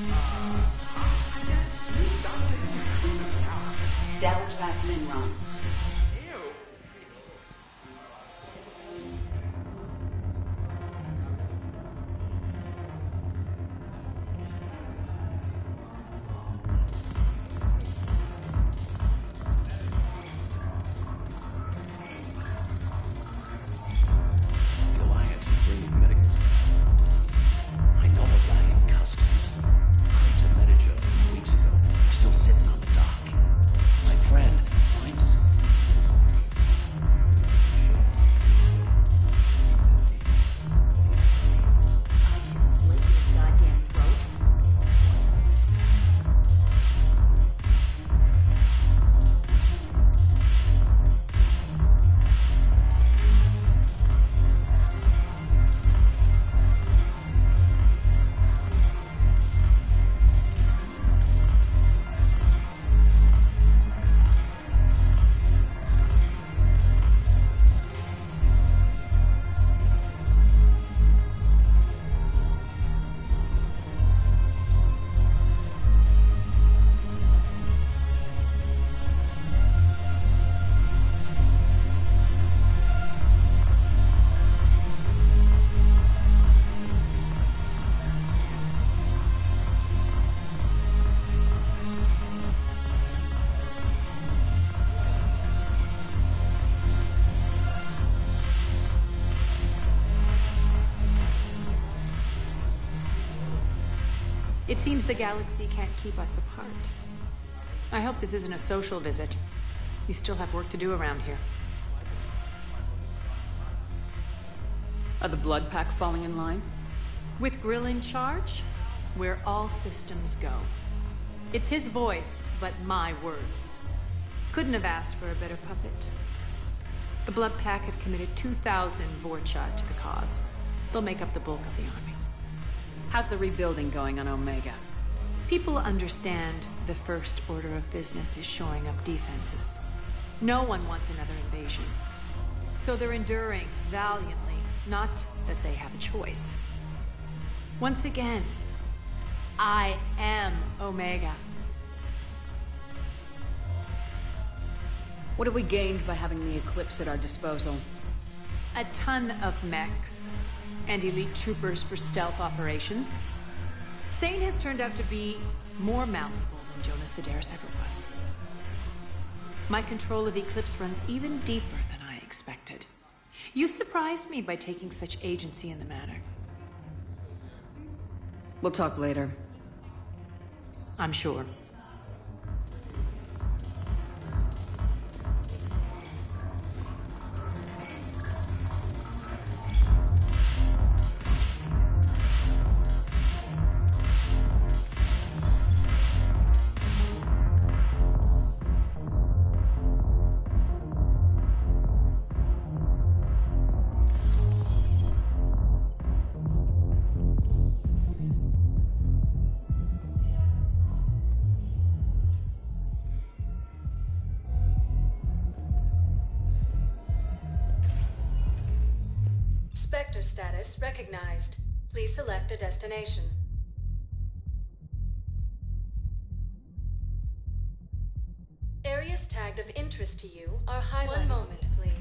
Hot, I guess? Can we stop this? You're creeping me out. Dalatras Linron. It seems the galaxy can't keep us apart. I hope this isn't a social visit. You still have work to do around here. Are the Blood Pack falling in line? With Grill in charge, where all systems go. It's his voice, but my words. Couldn't have asked for a better puppet. The Blood Pack have committed 2,000 Vorcha to the cause. They'll make up the bulk of the army. How's the rebuilding going on Omega? People understand the first order of business is shoring up defenses. No one wants another invasion. So they're enduring valiantly, not that they have a choice. Once again, I am Omega. What have we gained by having the Eclipse at our disposal? A ton of mechs and elite troopers for stealth operations. Sane has turned out to be more malleable than Jonas Sedaris ever was. My control of Eclipse runs even deeper than I expected. You surprised me by taking such agency in the matter. We'll talk later. I'm sure. Spectre status recognized. Please select a destination. Areas tagged of interest to you are highlighted. One moment, please.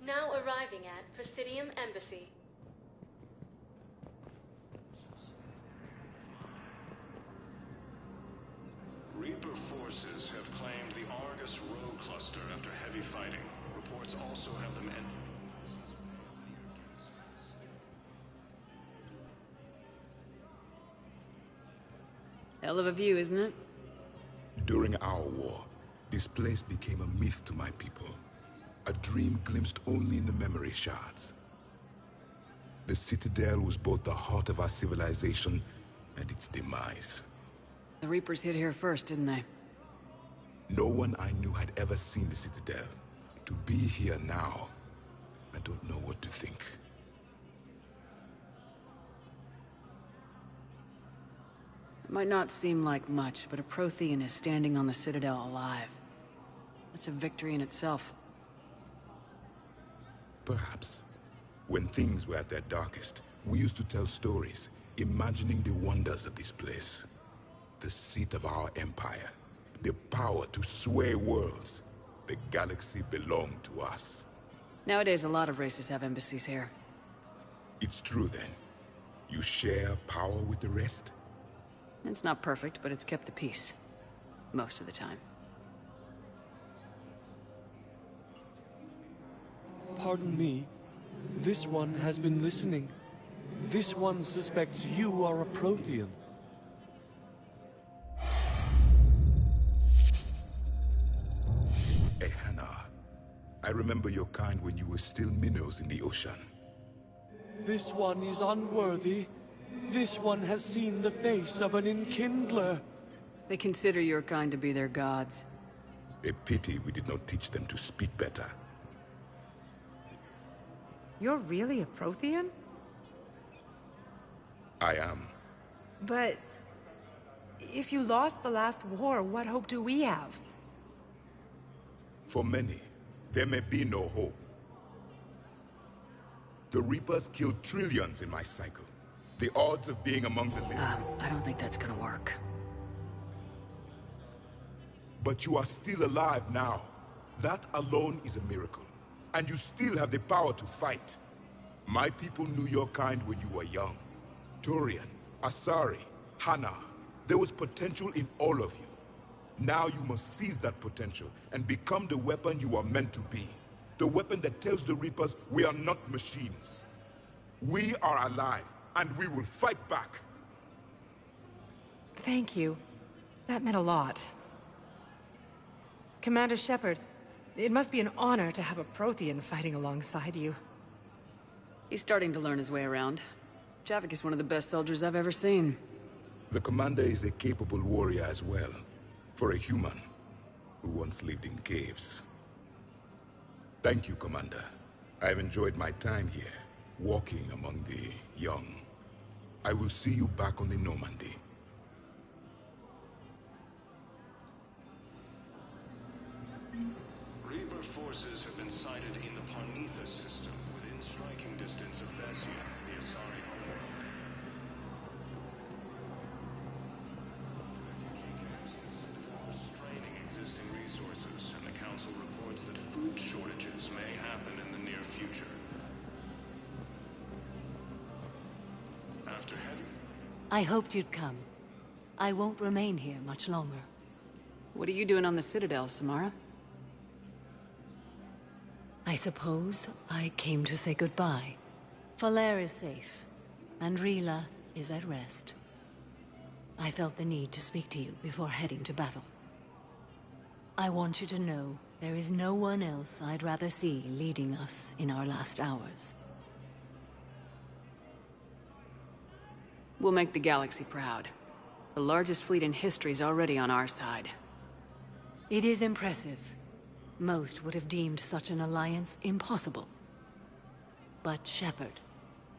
Now arriving at Presidium Embassy. Reaper forces have claimed the Argus Rogue cluster after heavy fighting. Reports also have them entering. Hell of a view, isn't it? During our war, this place became a myth to my people. A dream glimpsed only in the memory shards. The Citadel was both the heart of our civilization and its demise. The Reapers hit here first, didn't they? No one I knew had ever seen the Citadel. To be here now, I don't know what to think. It might not seem like much, but a Prothean is standing on the Citadel alive. That's a victory in itself. Perhaps. When things were at their darkest, we used to tell stories, imagining the wonders of this place. The seat of our empire. The power to sway worlds. The galaxy belonged to us. Nowadays, a lot of races have embassies here. It's true then. You share power with the rest? It's not perfect, but it's kept the peace. Most of the time. Pardon me. This one has been listening. This one suspects you are a Prothean. Ehana, I remember your kind when you were still minnows in the ocean. This one is unworthy. This one has seen the face of an enkindler. They consider your kind to be their gods. A pity we did not teach them to speak better. You're really a Prothean? I am. But... if you lost the last war, what hope do we have? For many, there may be no hope. The Reapers killed trillions in my cycle. The odds of being among the living... I don't think that's gonna work. But you are still alive now. That alone is a miracle. And you still have the power to fight. My people knew your kind when you were young. Turian, Asari, Hana. There was potential in all of you. Now you must seize that potential and become the weapon you are meant to be. The weapon that tells the Reapers we are not machines. We are alive, and we will fight back. Thank you. That meant a lot. Commander Shepard, it must be an honor to have a Prothean fighting alongside you. He's starting to learn his way around. Javik is one of the best soldiers I've ever seen. The commander is a capable warrior as well, for a human who once lived in caves. Thank you, Commander. I have enjoyed my time here, walking among the young. I will see you back on the Normandy. Reaper forces have been sighted in the Parnitha system, within striking distance of Thessia, the Asari homeworld. Refugee camps in Sentinel are straining existing resources, and the Council reports that food shortages may happen in the near future. After heavy... I hoped you'd come. I won't remain here much longer. What are you doing on the Citadel, Samara? I suppose I came to say goodbye. Falere is safe, and Rila is at rest. I felt the need to speak to you before heading to battle. I want you to know there is no one else I'd rather see leading us in our last hours. We'll make the galaxy proud. The largest fleet in history is already on our side. It is impressive. Most would have deemed such an alliance impossible. But Shepard,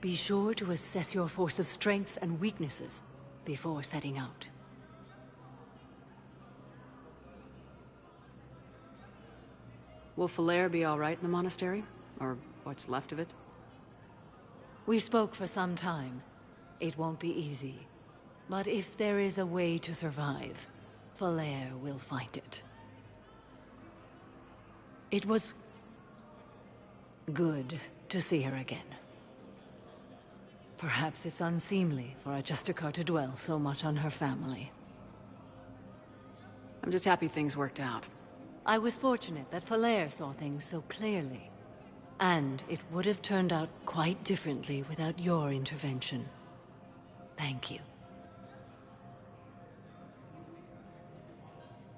be sure to assess your force's strengths and weaknesses before setting out. Will Falere be all right in the monastery? Or what's left of it? We spoke for some time. It won't be easy. But if there is a way to survive, Falere will find it. It was good to see her again. Perhaps it's unseemly for a Justicar to dwell so much on her family. I'm just happy things worked out. I was fortunate that Falere saw things so clearly. And it would have turned out quite differently without your intervention. Thank you.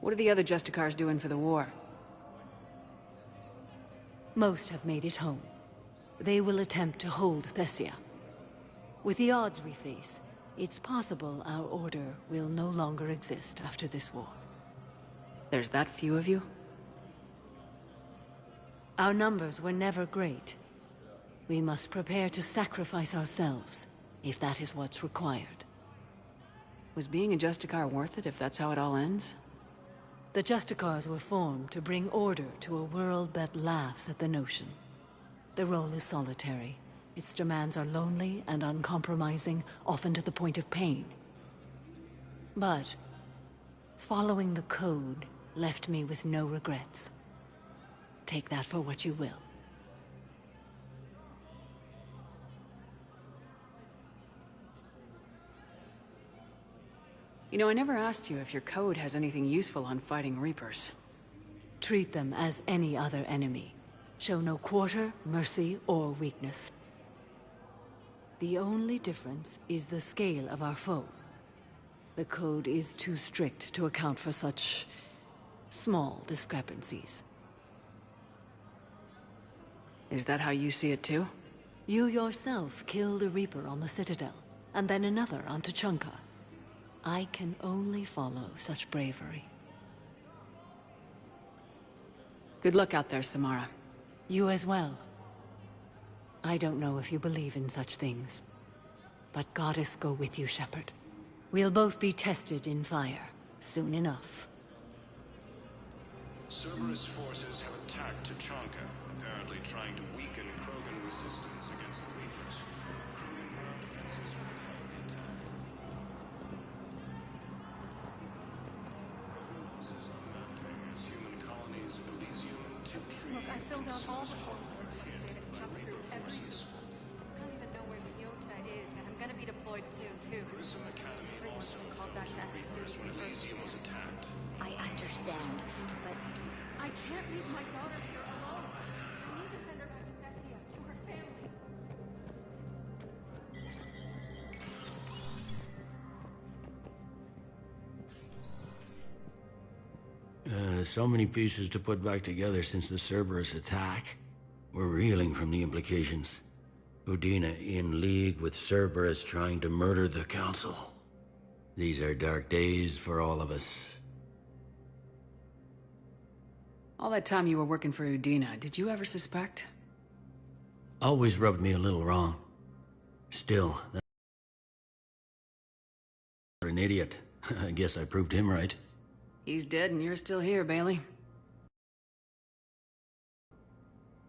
What are the other Justicars doing for the war? Most have made it home. They will attempt to hold Thessia. With the odds we face, it's possible our order will no longer exist after this war. There's that few of you? Our numbers were never great. We must prepare to sacrifice ourselves, if that is what's required. Was being a Justicar worth it if that's how it all ends? The Justicars were formed to bring order to a world that laughs at the notion. The role is solitary. Its demands are lonely and uncompromising, often to the point of pain. But following the code left me with no regrets. Take that for what you will. You know, I never asked you if your code has anything useful on fighting Reapers. Treat them as any other enemy. Show no quarter, mercy, or weakness. The only difference is the scale of our foe. The code is too strict to account for such small discrepancies. Is that how you see it too? You yourself killed a Reaper on the Citadel, and then another on Tuchanka. I can only follow such bravery. Good luck out there, Samara. You as well. I don't know if you believe in such things, but Goddess go with you, Shepard. We'll both be tested in fire, soon enough. Cerberus forces have attacked Tuchanka, apparently trying to weaken Krogan resistance against the Reapers. Krogan ground defenses repelled the attack. Forces are mounting as human colonies Elysium, Tiptree... Look, I filled out all the forms requested and jumped through every... I don't even know where Leota is, and I'm gonna be deployed soon, too. Grissom Academy wants to be called back to active duty since Release was attacked. I understand, but I can't leave my daughter here alone. We need to send her back to Thessia, to her family. So many pieces to put back together since the Cerberus attack. We're reeling from the implications. Udina in league with Cerberus trying to murder the Council. These are dark days for all of us. All that time you were working for Udina, did you ever suspect? Always rubbed me a little wrong. Still, you're an idiot. I guess I proved him right. He's dead and you're still here, Bailey.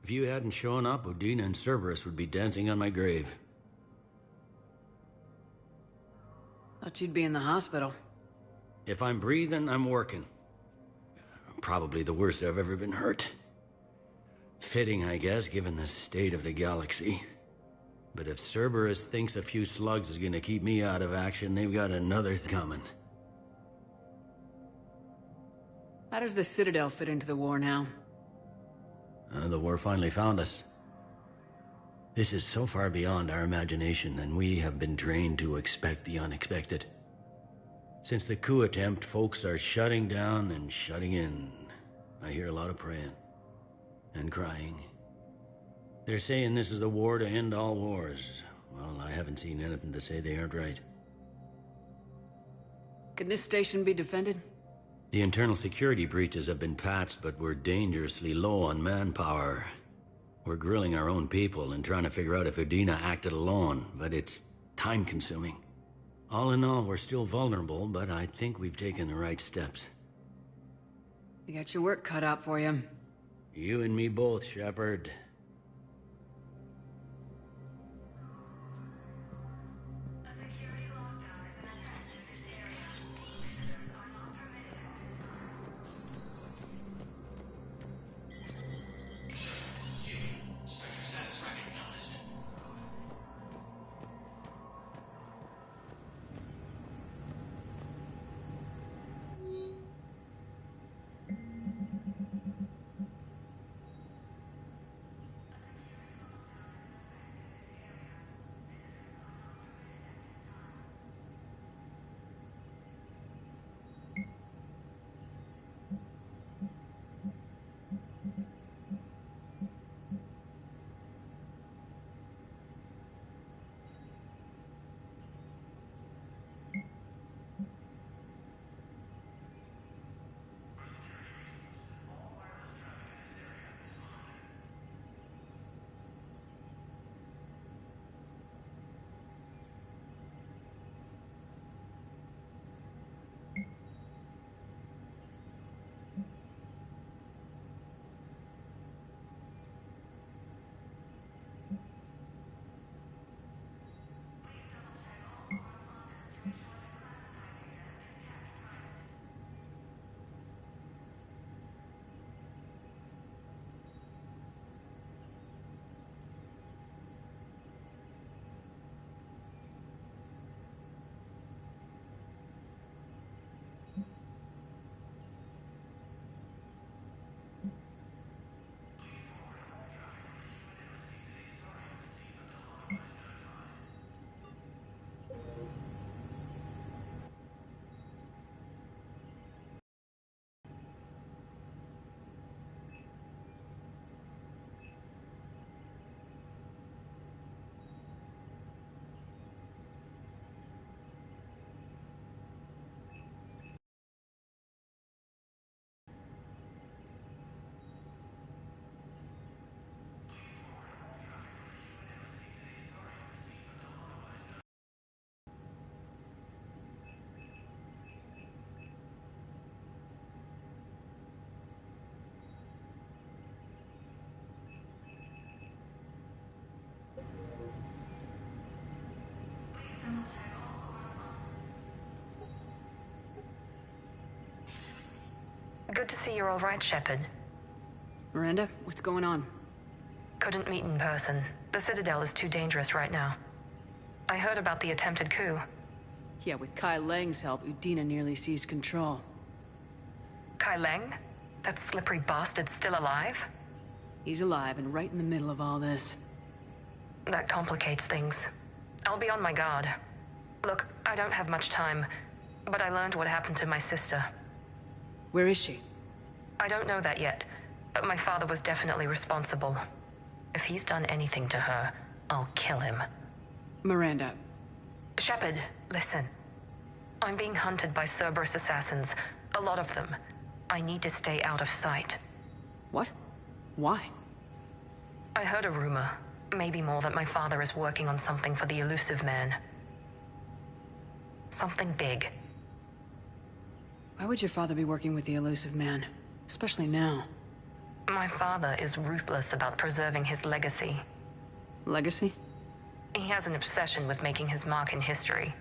If you hadn't shown up, Udina and Cerberus would be dancing on my grave. Thought you'd be in the hospital. If I'm breathing, I'm working. Probably the worst I've ever been hurt. Fitting, I guess, given the state of the galaxy. But if Cerberus thinks a few slugs is gonna keep me out of action, they've got another coming. How does the Citadel fit into the war now? The war finally found us. This is so far beyond our imagination, and we have been trained to expect the unexpected. Since the coup attempt, folks are shutting down and shutting in. I hear a lot of praying. And crying. They're saying this is the war to end all wars. Well, I haven't seen anything to say they aren't right. Can this station be defended? The internal security breaches have been patched, but we're dangerously low on manpower. We're grilling our own people and trying to figure out if Udina acted alone, but it's time-consuming. All in all, we're still vulnerable, but I think we've taken the right steps. You got your work cut out for you. You and me both, Shepard. Good to see you're all right, Shepard. Miranda, what's going on? Couldn't meet in person. The Citadel is too dangerous right now. I heard about the attempted coup. Yeah, with Kai Lang's help, Udina nearly seized control. Kai Leng? That slippery bastard's still alive? He's alive and right in the middle of all this. That complicates things. I'll be on my guard. Look, I don't have much time, but I learned what happened to my sister. Where is she? I don't know that yet, but my father was definitely responsible. If he's done anything to her, I'll kill him. Miranda. Shepard, listen. I'm being hunted by Cerberus assassins. A lot of them. I need to stay out of sight. What? Why? I heard a rumor, maybe more, that my father is working on something for the Elusive Man. Something big. Why would your father be working with the Elusive Man? Especially now. My father is ruthless about preserving his legacy. Legacy? He has an obsession with making his mark in history,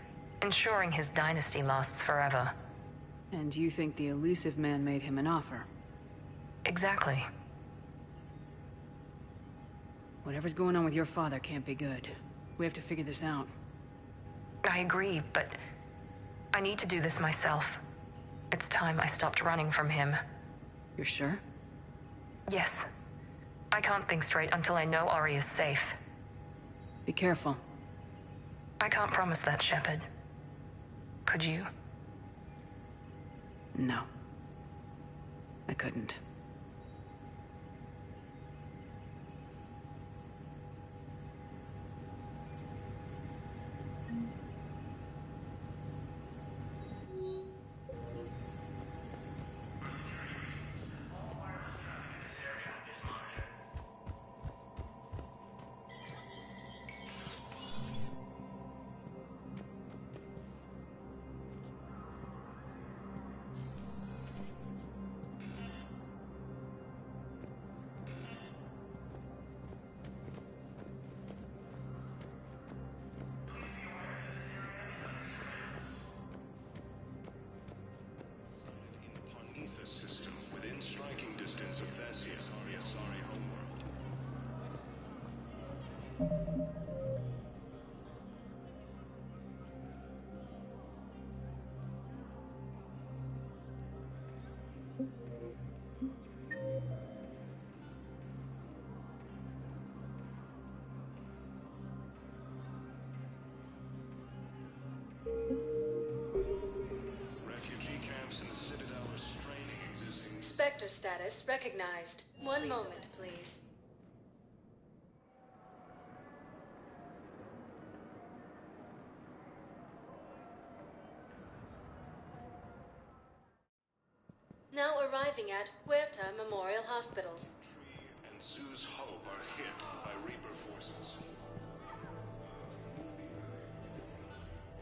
ensuring his dynasty lasts forever. And you think the Elusive Man made him an offer? Exactly. Whatever's going on with your father can't be good. We have to figure this out. I agree, but I need to do this myself. It's time I stopped running from him. You're sure? Yes. I can't think straight until I know Ori is safe. Be careful. I can't promise that, Shepard. Could you? No. I couldn't. System within striking distance of Thessia, the Asari homeworld. Refugee camps in the Citadel are straining existing... Spectre status recognized. One moment, please. Now arriving at Huerta Memorial Hospital. and Zoo's Hope are hit by Reaper forces.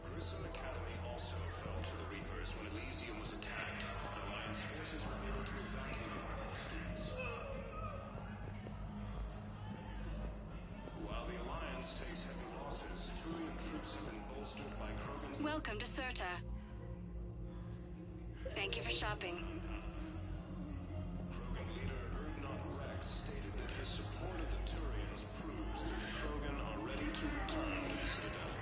Grissom Academy also fell to the Reapers when Elysium was attacked, but Alliance forces were able to evacuate all students. While the Alliance takes heavy losses, Turian troops have been bolstered by Krogan's... Welcome to Serta. Thank you for shopping. Krogan leader Erdnot Rex stated that his support of the Turians proves that the Krogan are ready to return to the Citadel.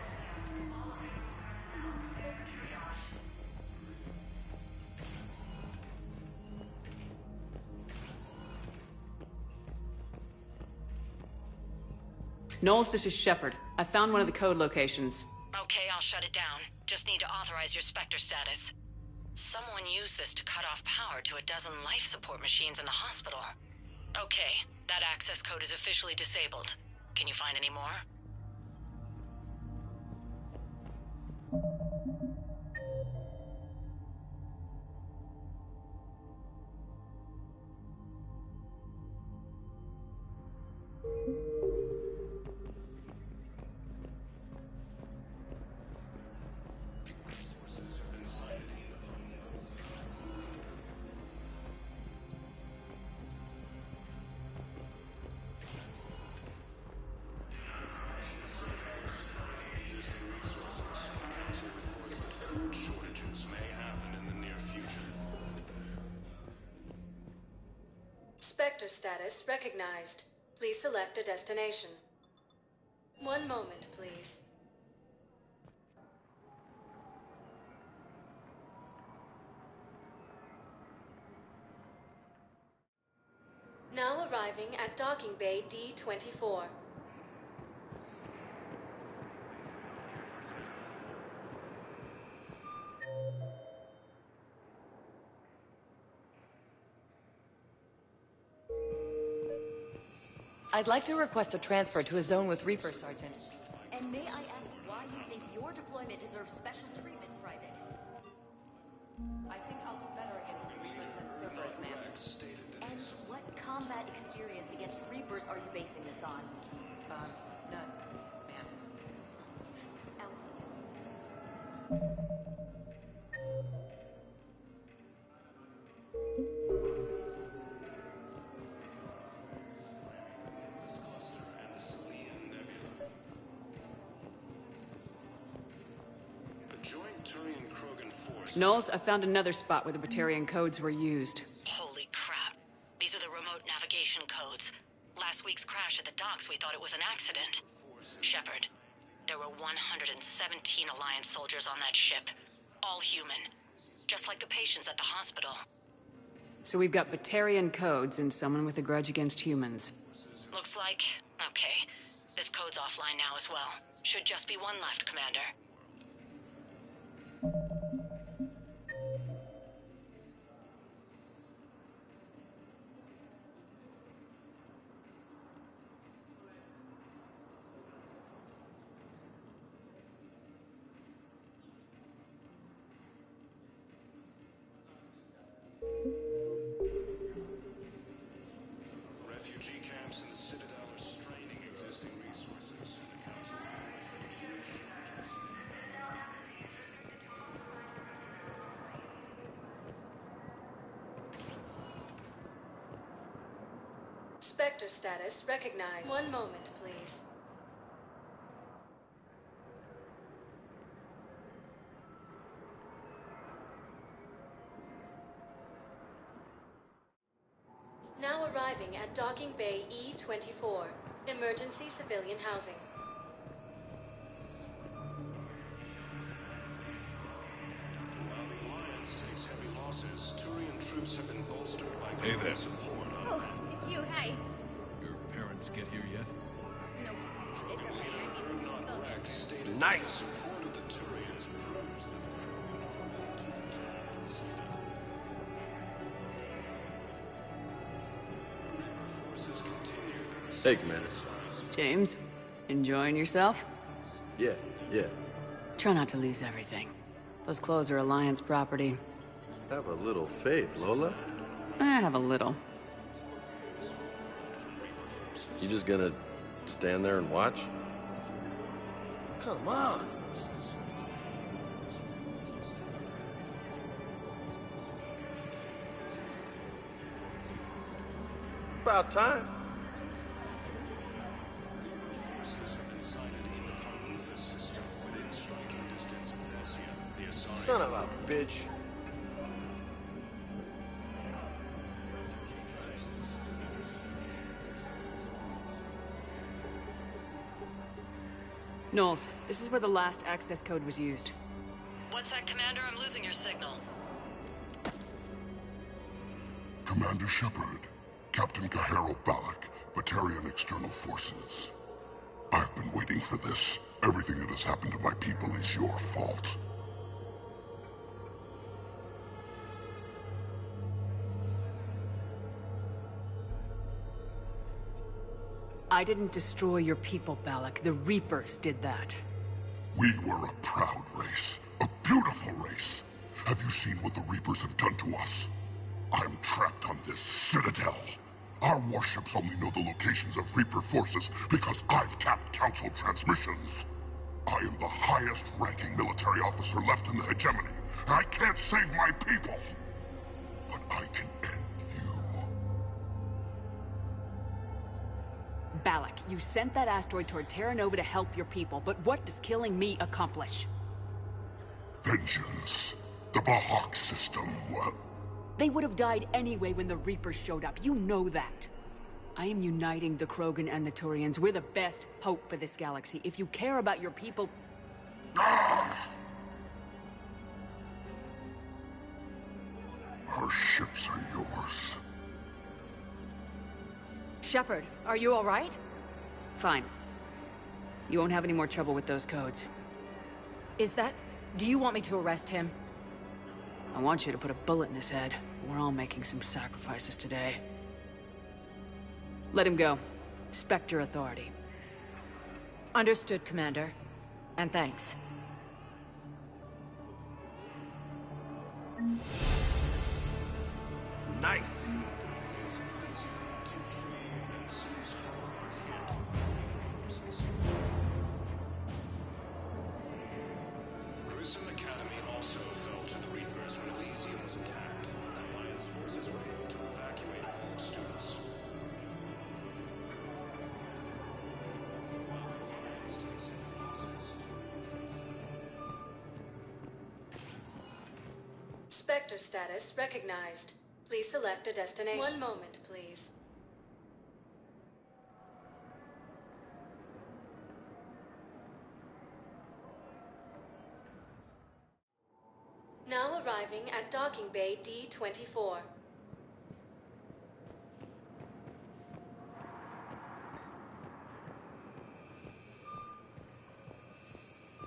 Knowles, this is Shepard. I found one of the code locations. Okay, I'll shut it down. Just need to authorize your Spectre status. Someone used this to cut off power to a dozen life support machines in the hospital. Okay, that access code is officially disabled. Can you find any more? Shortages may happen in the near future. Spectre status recognized. Please select a destination. One moment, please. Now arriving at docking bay D-24. I'd like to request a transfer to a zone with Reaper, Sergeant. And may I ask why you think your deployment deserves special treatment, Private? I think I'll do better against Reapers than Cerberus, ma'am. And what combat experience against Reapers are you basing this on? None, ma'am. Knowles, I found another spot where the Batarian codes were used. Holy crap. These are the remote navigation codes. Last week's crash at the docks, we thought it was an accident. Shepard, there were 117 Alliance soldiers on that ship. All human. Just like the patients at the hospital. So we've got Batarian codes and someone with a grudge against humans. Looks like... okay. This code's offline now as well. Should just be one left, Commander. Refugee camps in the Citadel are straining existing resources. The Council Spectre status recognized. One moment, please. Now arriving at docking bay E-24. Emergency civilian housing. While the Alliance takes heavy losses, Turian troops have been bolstered by Hey there. support. Oh, it's you. Hi. Your parents get here yet? No, it's okay. I mean, Rex stated Nice. support of the Turians proves that forces continue Hey, Commander. James, enjoying yourself? Yeah. Try not to lose everything. Those clothes are Alliance property. Have a little faith, Lola. I have a little. You just gonna stand there and watch? Come on. About time. forces have been sighted in the Prometheus system within striking distance of Thessia. The Asari Son of a bitch. Knowles, this is where the last access code was used. What's that, Commander? I'm losing your signal. Commander Shepard, Captain Kaharo Balak, Batarian External Forces. I've been waiting for this. Everything that has happened to my people is your fault. I didn't destroy your people, Balak. The Reapers did that. We were a proud race, a beautiful race. Have you seen what the Reapers have done to us? I'm trapped on this Citadel. Our warships only know the locations of Reaper forces because I've tapped Council transmissions. I am the highest-ranking military officer left in the hegemony, and I can't save my people. But I can end you. Balak, you sent that asteroid toward Terra Nova to help your people, but what does killing me accomplish? Vengeance. The Bahak system, well... They would have died anyway when the Reapers showed up. You know that. I am uniting the Krogan and the Turians. We're the best hope for this galaxy. If you care about your people... Our ships are yours. Shepard, are you all right? Fine. You won't have any more trouble with those codes. Is that... Do you want me to arrest him? I want you to put a bullet in his head. We're all making some sacrifices today. Let him go. Spectre authority. Understood, Commander. And thanks. Nice! Grissom Academy also fell to the Reapers when Elysium was attacked. Alliance forces were able to evacuate all students. Spectre status recognized. Please select a destination. One moment, please. Now arriving at docking bay D-24.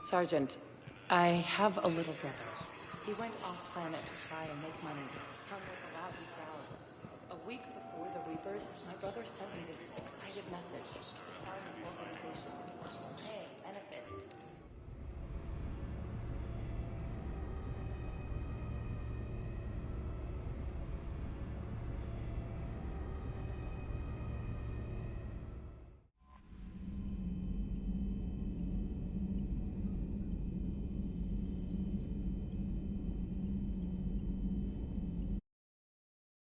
Sergeant, I have a little brother. He went off-planet to try and make money, hung with a lousy crowd. A week before the Reapers, my brother sent me this